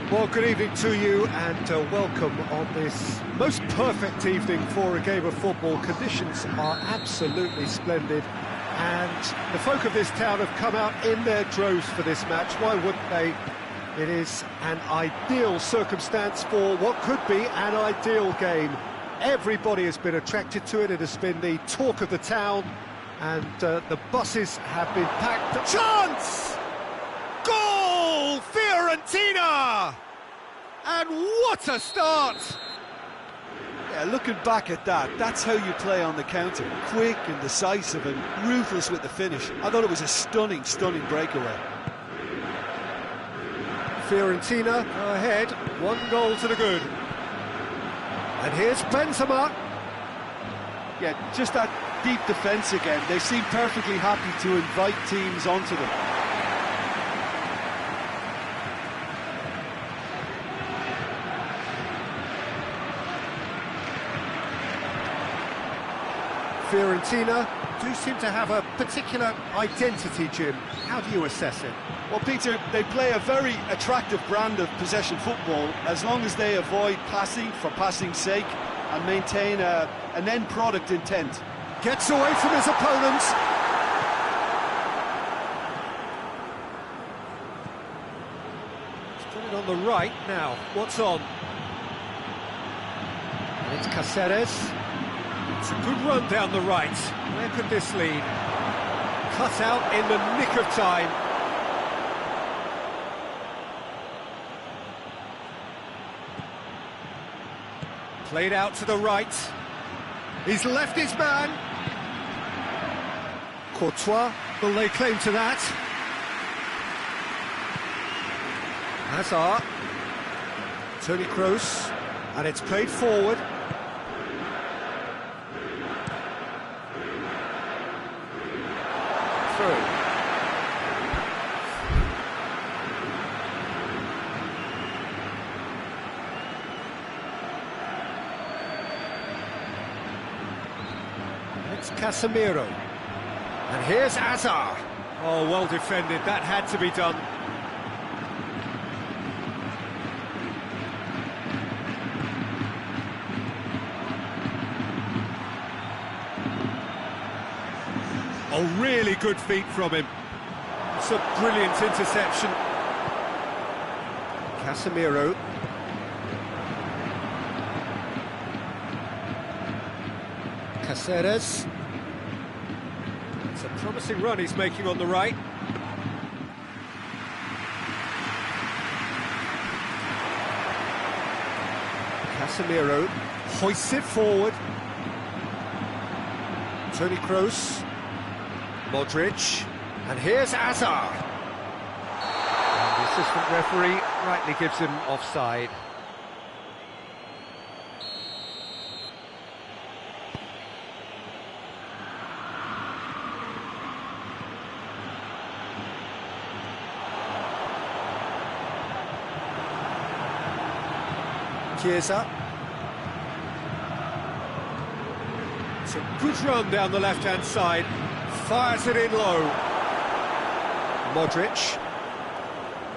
Well, good evening to you and welcome on this most perfect evening for a game of football. Conditions are absolutely splendid and the folk of this town have come out in their droves for this match. Why wouldn't they? It is an ideal circumstance for what could be an ideal game. Everybody has been attracted to it. It has been the talk of the town and the buses have been packed. Chance! Goal! Fiorentina! And what a start! Yeah, looking back at that, that's how you play on the counter. Quick and decisive and ruthless with the finish. I thought it was a stunning, stunning breakaway. Fiorentina ahead, 1 to the good. And here's Benzema. Yeah, just that deep defence again. They seem perfectly happy to invite teams onto them. Fiorentina do seem to have a particular identity, Jim. How do you assess it? Well, Peter, they play a very attractive brand of possession football as long as they avoid passing for passing's sake and maintain an end product intent. Gets away from his opponent. He's put it on the right now. What's on? And it's Caceres. It's a good run down the right. Where could this lead? Cut out in the nick of time. Played out to the right. He's left his man. Courtois will lay claim to that. Hazard. Toni Kroos. And it's played forward. Through. It's Casemiro. And here's Hazard. Oh, well defended. That had to be done. Oh, really good feet from him. It's a brilliant interception. Casemiro. Caceres. It's a promising run he's making on the right. Casemiro hoists it forward. Toni Kroos. Modric, and here's Hazard. And the assistant referee rightly gives him offside. Chiesa. It's a good run down the left-hand side. Fires it in low. Modric.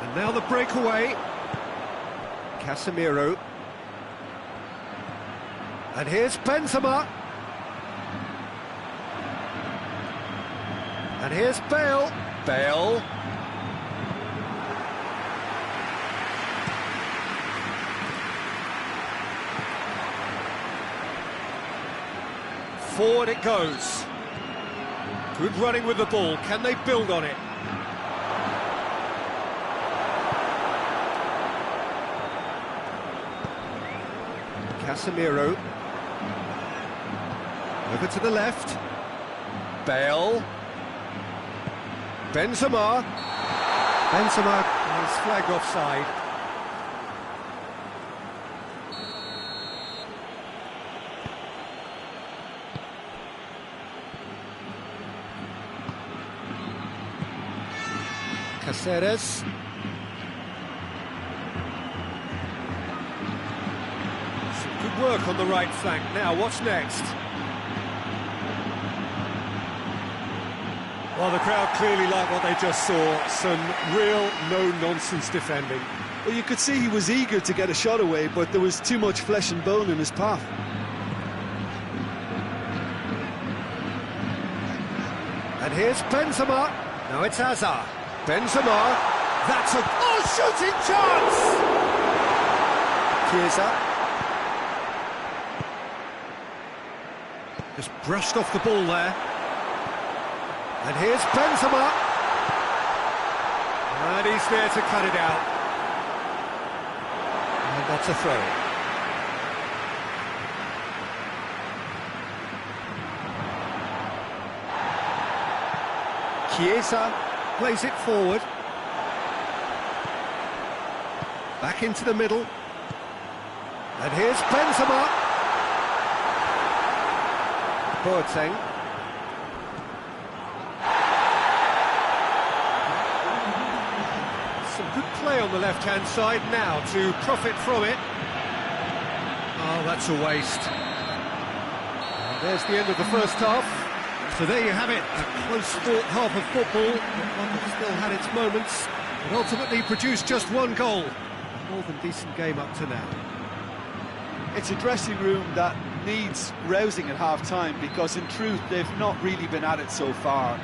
And now the breakaway. Casemiro. And here's Benzema. And here's Bale. Bale. Forward it goes. Good running with the ball. Can they build on it? Casemiro. Over to the left. Bale. Benzema. Benzema is flagged offside. Caceres. Some good work on the right flank. Now, what's next? Well, the crowd clearly like what they just saw. Some real no-nonsense defending. Well, you could see he was eager to get a shot away, but there was too much flesh and bone in his path. And here's Benzema. Now it's Hazard. Benzema. That's a shooting chance! Chiesa. Just brushed off the ball there. And here's Benzema. And he's there to cut it out. And that's a throw. Chiesa plays it forward. Back into the middle. And here's Benzema. Boateng. Some good play on the left-hand side now to profit from it. Oh, that's a waste. And there's the end of the first half. So there you have it, a close-fought half of football, but one that still had its moments, but ultimately produced just one goal. A more than decent game up to now. It's a dressing room that needs rousing at half-time, because in truth they've not really been at it so far.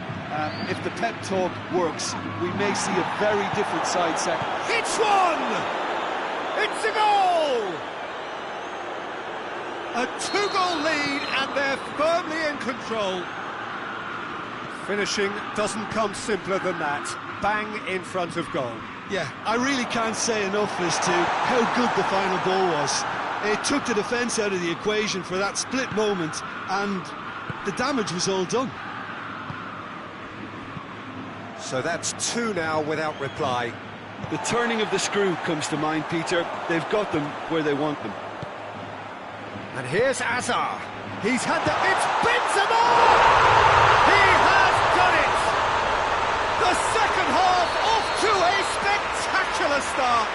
If the pep talk works, we may see a very different side set. It's one! It's a goal! A two-goal lead, and they're firmly in control. Finishing doesn't come simpler than that. Bang in front of goal. Yeah, I really can't say enough as to how good the final ball was. It took the defence out of the equation for that split moment, and the damage was all done. So that's two now without reply. The turning of the screw comes to mind, Peter. They've got them where they want them. And here's Hazard. He's had the... It's Benzema! He has done it! The second half off to a spectacular start.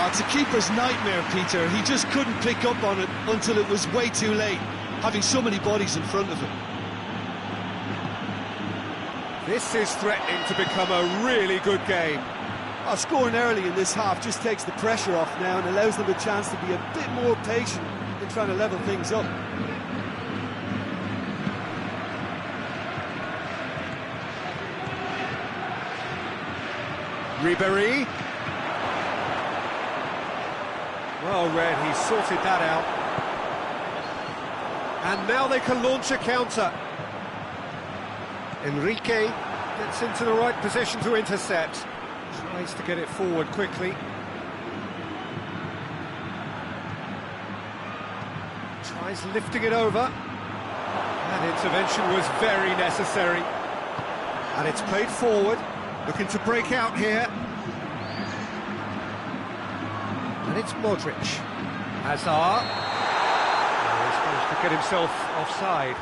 It's a keeper's nightmare, Peter. He just couldn't pick up on it until it was way too late, having so many bodies in front of him. This is threatening to become a really good game. Scoring early in this half just takes the pressure off now and allows them a chance to be a bit more patient in trying to level things up. Ribéry. Well read, he sorted that out. And now they can launch a counter. Enrique gets into the right position to intercept. Tries to get it forward quickly. Tries lifting it over. That intervention was very necessary. And it's played forward. Looking to break out here. And it's Modric. Hazard. Oh, he's managed to get himself offside.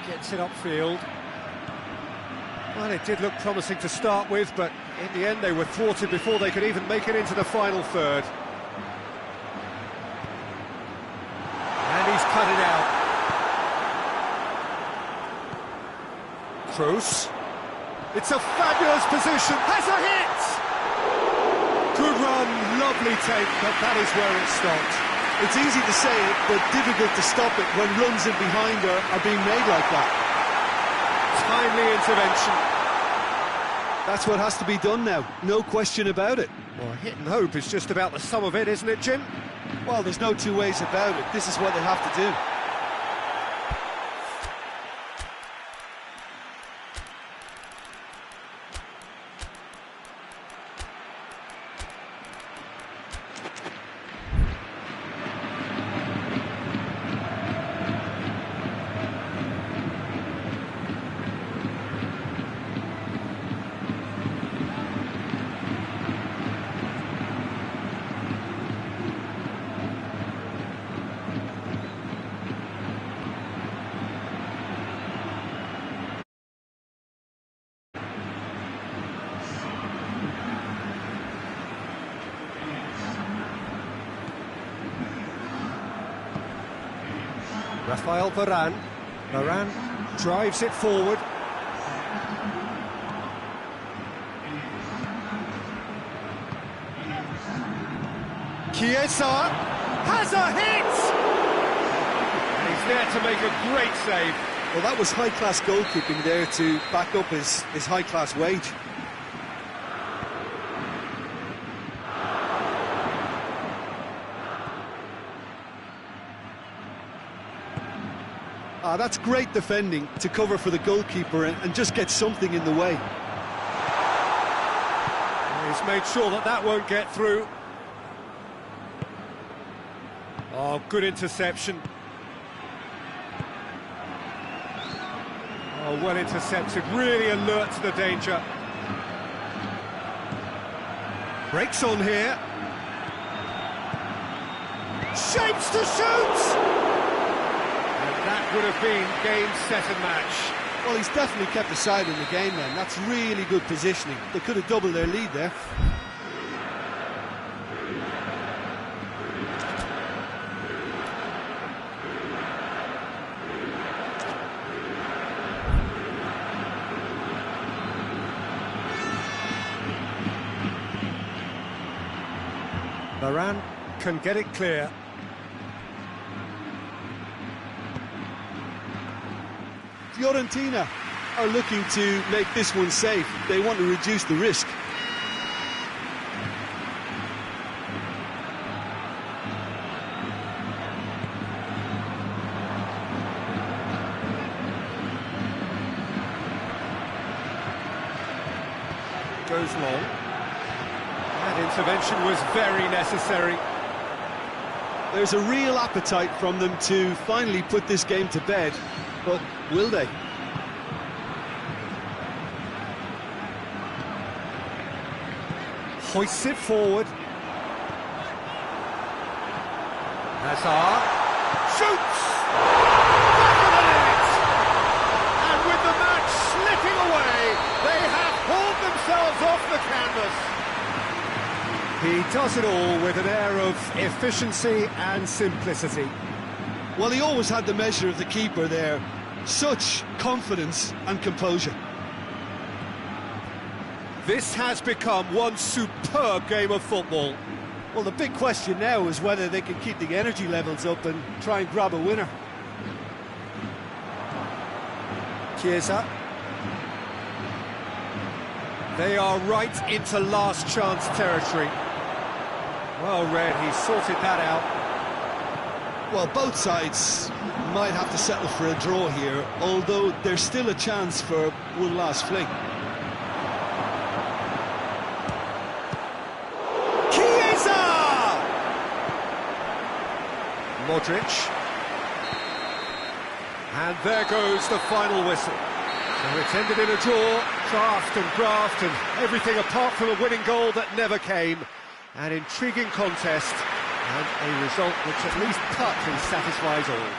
Gets it upfield. Well, it did look promising to start with, but in the end they were thwarted before they could even make it into the final third. And he's cut it out. Kroos. It's a fabulous position. Has a hit! Good run, lovely take, but that is where it stopped. It's easy to say it, but difficult to stop it when runs in behind her are being made like that. Timely intervention. That's what has to be done now, no question about it. Well, hit and hope is just about the sum of it, isn't it, Jim? Well, there's no two ways about it. This is what they have to do. Rafael Varane. Varane drives it forward. Chiesa has a hit! And he's there to make a great save. Well, that was high-class goalkeeping there to back up his high-class wage. That's great defending to cover for the goalkeeper and just get something in the way. He's made sure that that won't get through. Oh, good interception. Oh, well intercepted, really alert to the danger. Breaks on here. Shapes to shoot! And that would have been game, set and match. Well, he's definitely kept the side in the game then. That's really good positioning. They could have doubled their lead there. Varane can get it clear. Fiorentina are looking to make this one safe. They want to reduce the risk. Goes long. That intervention was very necessary. There's a real appetite from them to finally put this game to bed, but will they? Hoists it forward. Hazard shoots! Back of the net! And with the match slipping away, they have hauled themselves off the canvas. He does it all with an air of efficiency and simplicity. Well, he always had the measure of the keeper there. Such confidence and composure. This has become one superb game of football. Well, the big question now is whether they can keep the energy levels up and try and grab a winner. Chiesa. They are right into last chance territory. Well read, he sorted that out. Well, both sides might have to settle for a draw here, although there's still a chance for one last fling. Chiesa! Modric. And there goes the final whistle. So it's ended in a draw, draft and graft and everything apart from a winning goal that never came. An intriguing contest and a result which at least partly satisfies all.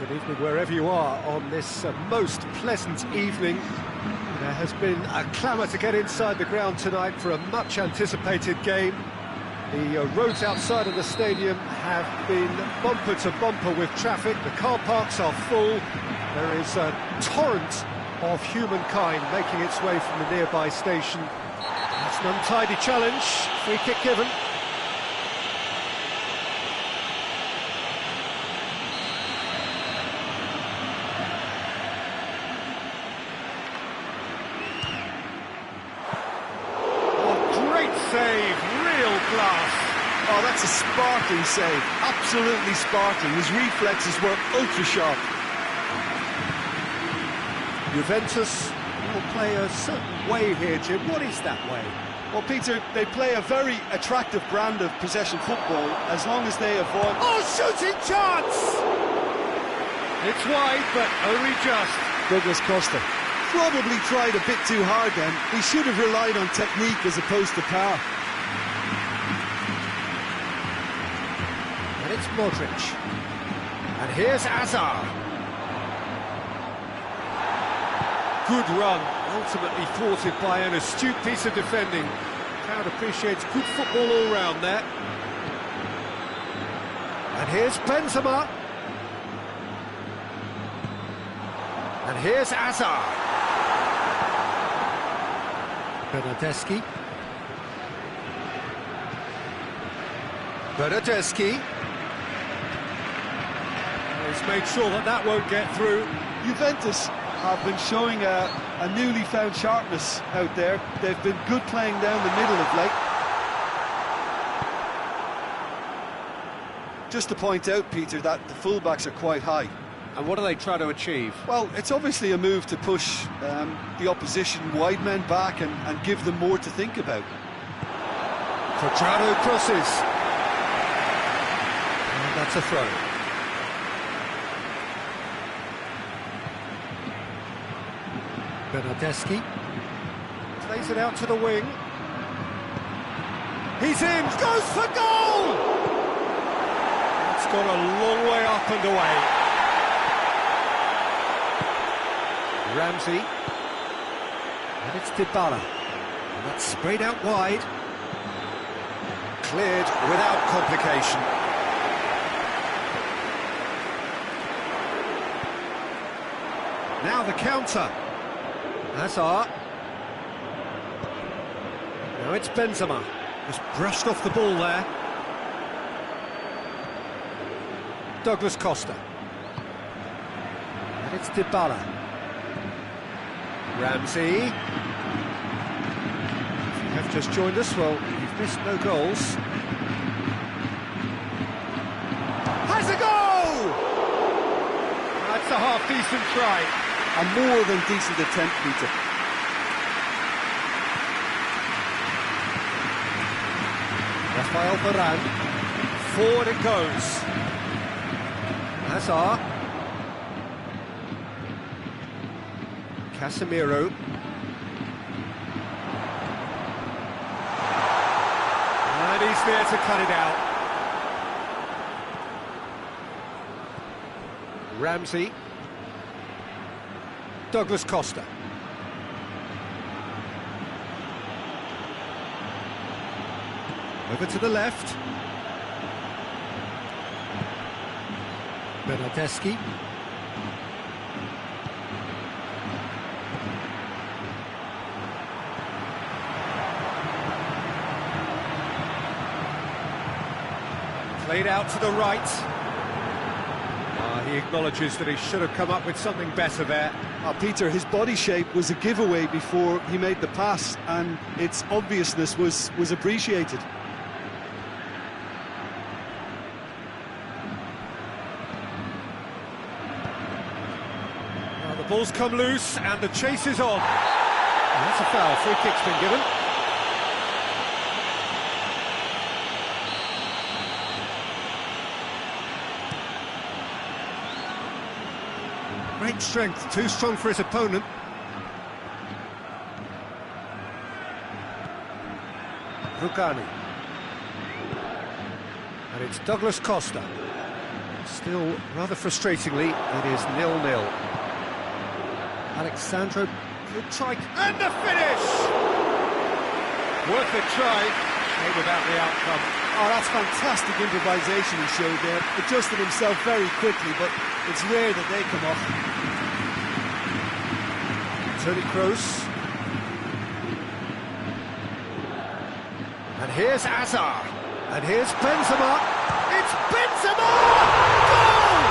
Good evening wherever you are on this most pleasant evening. There has been a clamour to get inside the ground tonight for a much-anticipated game. The roads outside of the stadium have been bumper to bumper with traffic. The car parks are full. There is a torrent of humankind making its way from the nearby station. That's an untidy challenge. Free kick given. Save, real class. Oh, that's a sparkling save, absolutely sparkling. His reflexes were ultra-sharp. Juventus will play a certain way here, Jim. What is that way? Well, Peter, they play a very attractive brand of possession football as long as they avoid... Oh, shooting chance! It's wide, but only just. Douglas Costa probably tried a bit too hard then. He should have relied on technique as opposed to power. And it's Modric. And here's Hazard. Good run, ultimately thwarted by an astute piece of defending. Crowd appreciates good football all round there. And here's Benzema. And here's Hazard. Bernardeschi. He's made sure that that won't get through. Juventus have been showing a newly found sharpness out there. They've been good playing down the middle of late. Just to point out, Peter, that the fullbacks are quite high. And what do they try to achieve? Well, it's obviously a move to push the opposition wide men back and give them more to think about. Cuadrado crosses. And that's a throw. Bernardeschi plays it out to the wing. He's in, goes for goal! It's gone a long way up and away. Ramsey, and it's Dybala, and that's sprayed out wide. Cleared without complication. Now the counter. Hazard. Now it's Benzema. Just brushed off the ball there. Douglas Costa. And it's Dybala. Ramsey. If you have just joined us, well, you've missed no goals. Has a goal! That's a half-decent try. A more than decent attempt, Peter. Rafael Varane. Forward it goes. Hazard. Casemiro. And he's there to cut it out. Ramsey. Douglas Costa. Over to the left. Bernardeschi. Played out to the right. He acknowledges that he should have come up with something better there. Peter, his body shape was a giveaway before he made the pass, and its obviousness was appreciated. Well, the ball's come loose and the chase is on. And that's a foul. Free kick's been given. Great strength, too strong for his opponent. Rugani. And it's Douglas Costa. Still, rather frustratingly, it is 0-0. Alexandro could try... And the finish! Worth a try, without the outcome. Oh, that's fantastic improvisation he showed there. Adjusted himself very quickly, but it's rare that they come off. Toni Kroos. And here's Hazard. And here's Benzema. It's Benzema! Goal!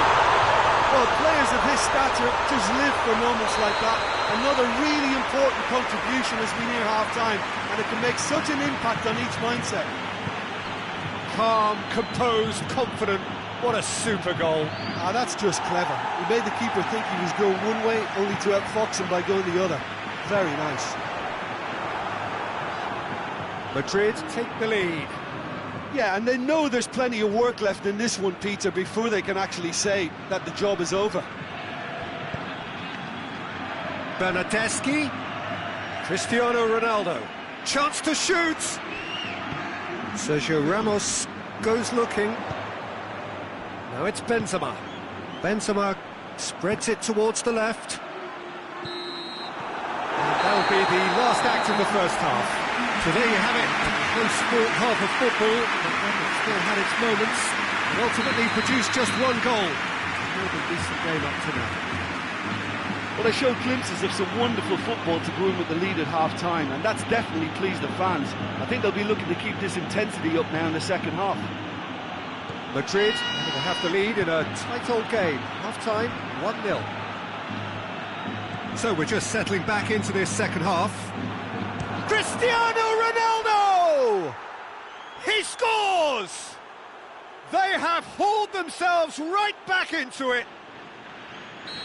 Well, players of his stature just live for moments like that. Another really important contribution as we near half-time, and it can make such an impact on each mindset. Calm, composed, confident. What a super goal. Ah, that's just clever. He made the keeper think he was going one way, only to outfox him by going the other. Very nice. Madrid take the lead. Yeah, and they know there's plenty of work left in this one, Peter, before they can actually say that the job is over. Bernardeschi. Cristiano Ronaldo. Chance to shoot. Sergio Ramos goes looking. Now it's Benzema. Benzema spreads it towards the left. And that'll be the last act of the first half. So there you have it, close sport half of football, but one that still had its moments, and ultimately produced just one goal. More than decent game up to now. Well, they showed glimpses of some wonderful football to go in with the lead at half-time, and that's definitely pleased the fans. I think they'll be looking to keep this intensity up now in the second half. Madrid going to have the lead in a tight old game. Half-time, 1-0. So we're just settling back into this second half. Cristiano Ronaldo! He scores! They have hauled themselves right back into it.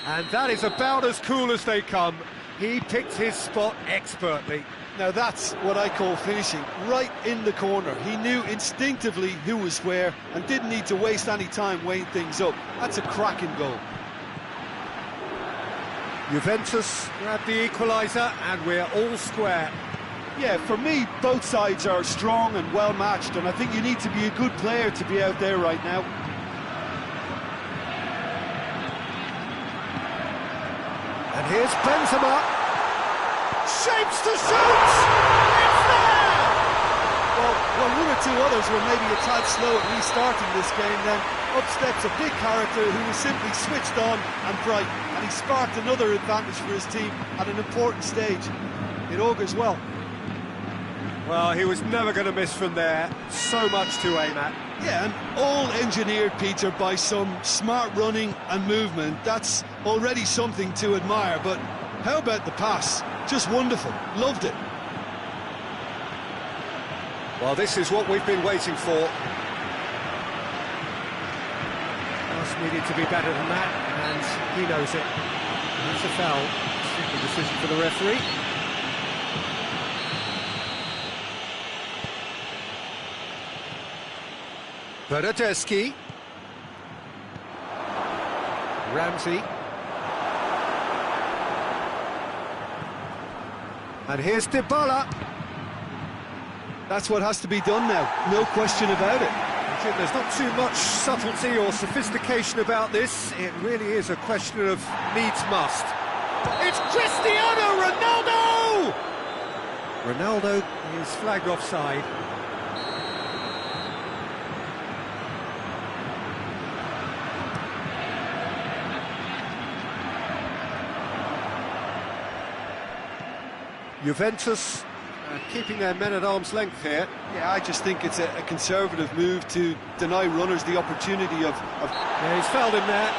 And that is about as cool as they come. He picked his spot expertly. Now that's what I call finishing, right in the corner. He knew instinctively who was where and didn't need to waste any time weighing things up. That's a cracking goal. Juventus grab the equaliser and we're all square. Yeah, for me, both sides are strong and well matched, and I think you need to be a good player to be out there right now. And here's Benzema. Shapes to shoot! It's there! Well, one or two others were maybe a tad slow at restarting this game, then up steps a big character who was simply switched on and bright, and he sparked another advantage for his team at an important stage. It augurs well. Well, he was never going to miss from there. So much to aim at. Yeah, and all engineered, Peter, by some smart running and movement. That's already something to admire, but how about the pass? Just wonderful. Loved it. Well, this is what we've been waiting for. Pass needed to be better than that, and he knows it. That's a foul. Simple decision for the referee. Bernardeschi. Ramsey. And here's Dybala. That's what has to be done now, no question about it. There's not too much subtlety or sophistication about this. It really is a question of needs must. It's Cristiano Ronaldo! Ronaldo is flagged offside. Juventus keeping their men at arm's length here. Yeah, I just think it's a conservative move to deny runners the opportunity of... Yeah, he's fouled him there.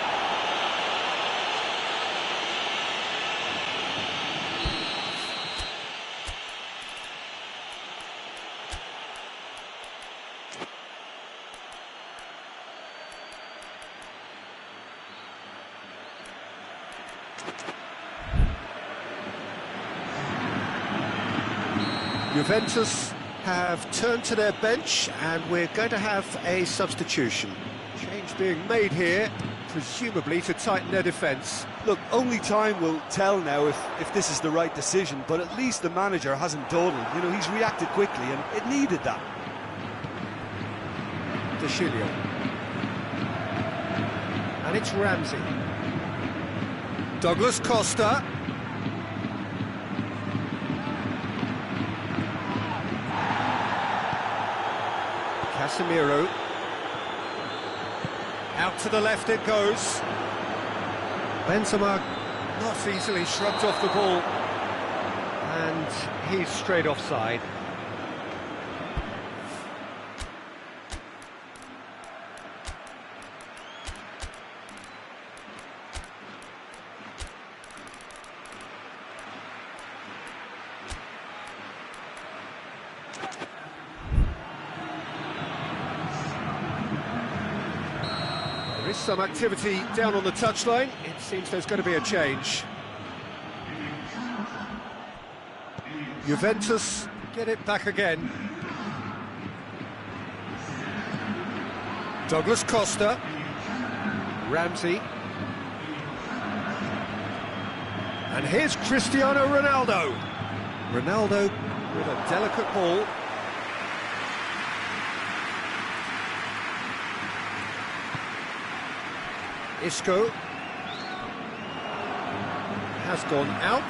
Juventus have turned to their bench and we're going to have a substitution. Change being made here, presumably to tighten their defence. Look, only time will tell now if this is the right decision, but at least the manager hasn't dawdled. You know, he's reacted quickly and it needed that. De Chilio. And it's Ramsey. Douglas Costa. Casemiro. Out to the left it goes. Benzema not easily shrugged off the ball. And he's straight offside. There is some activity down on the touchline. It seems there's going to be a change. Juventus get it back again. Douglas Costa. Ramsey. And here's Cristiano Ronaldo. Ronaldo with a delicate ball. Isco has gone out.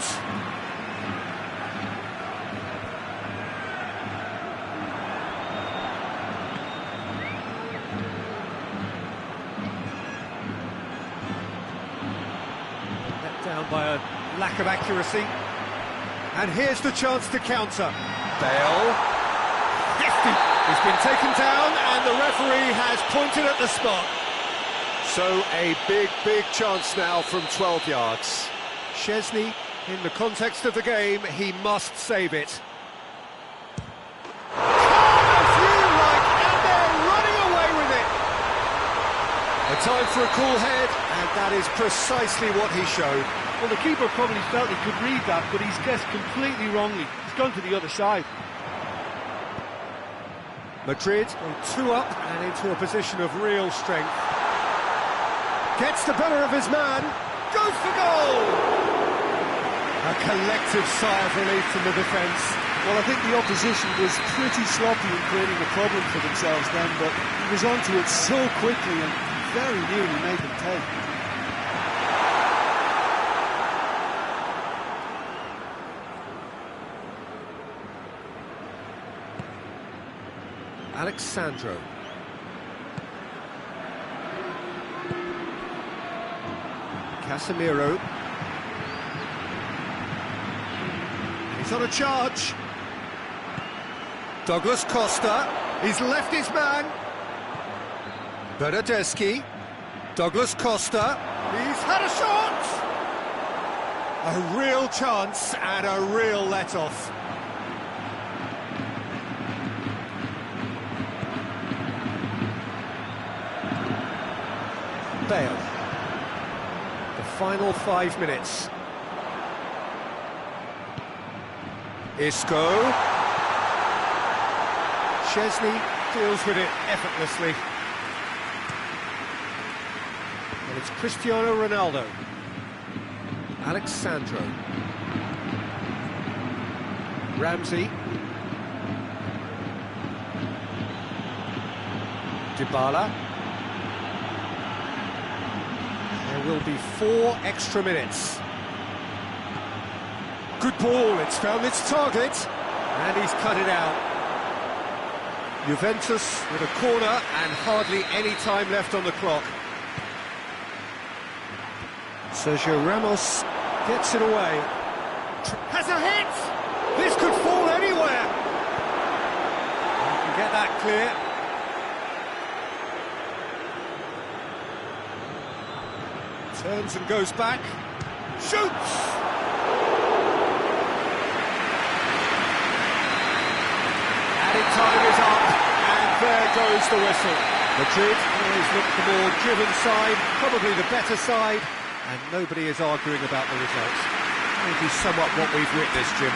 Let down by a lack of accuracy. And here's the chance to counter. Bale. Hefty. He's been taken down and the referee has pointed at the spot. So a big chance now from 12 yards. Szczesny, in the context of the game, he must save it. And they're running away with it. A time for a cool head, and that is precisely what he showed. Well, the keeper probably felt he could read that, but he's guessed completely wrongly. He's gone to the other side. Madrid go 2 up and into a position of real strength. Gets the better of his man, goes for goal! A collective sigh of relief from the defence. Well, I think the opposition was pretty sloppy in creating a problem for themselves then, but he was onto it so quickly and very nearly made them take. Alexandro. Casemiro. He's on a charge. Douglas Costa. He's left his man. Bernardeschi. Douglas Costa. He's had a shot! A real chance and a real let-off. Bale. Final 5 minutes. Isco. Szczesny deals with it effortlessly. And it's Cristiano Ronaldo. Alexandro. Ramsey. Dybala. There will be 4 extra minutes. Good ball, it's found its target, and he's cut it out. Juventus with a corner and hardly any time left on the clock. Sergio Ramos gets it away. Has a hit! This could fall anywhere! You can get that clear. Turns and goes back. Shoots! Added time is up, and there goes the whistle. Madrid always look the more driven side, probably the better side, and nobody is arguing about the result. Maybe somewhat what we've witnessed, Jim.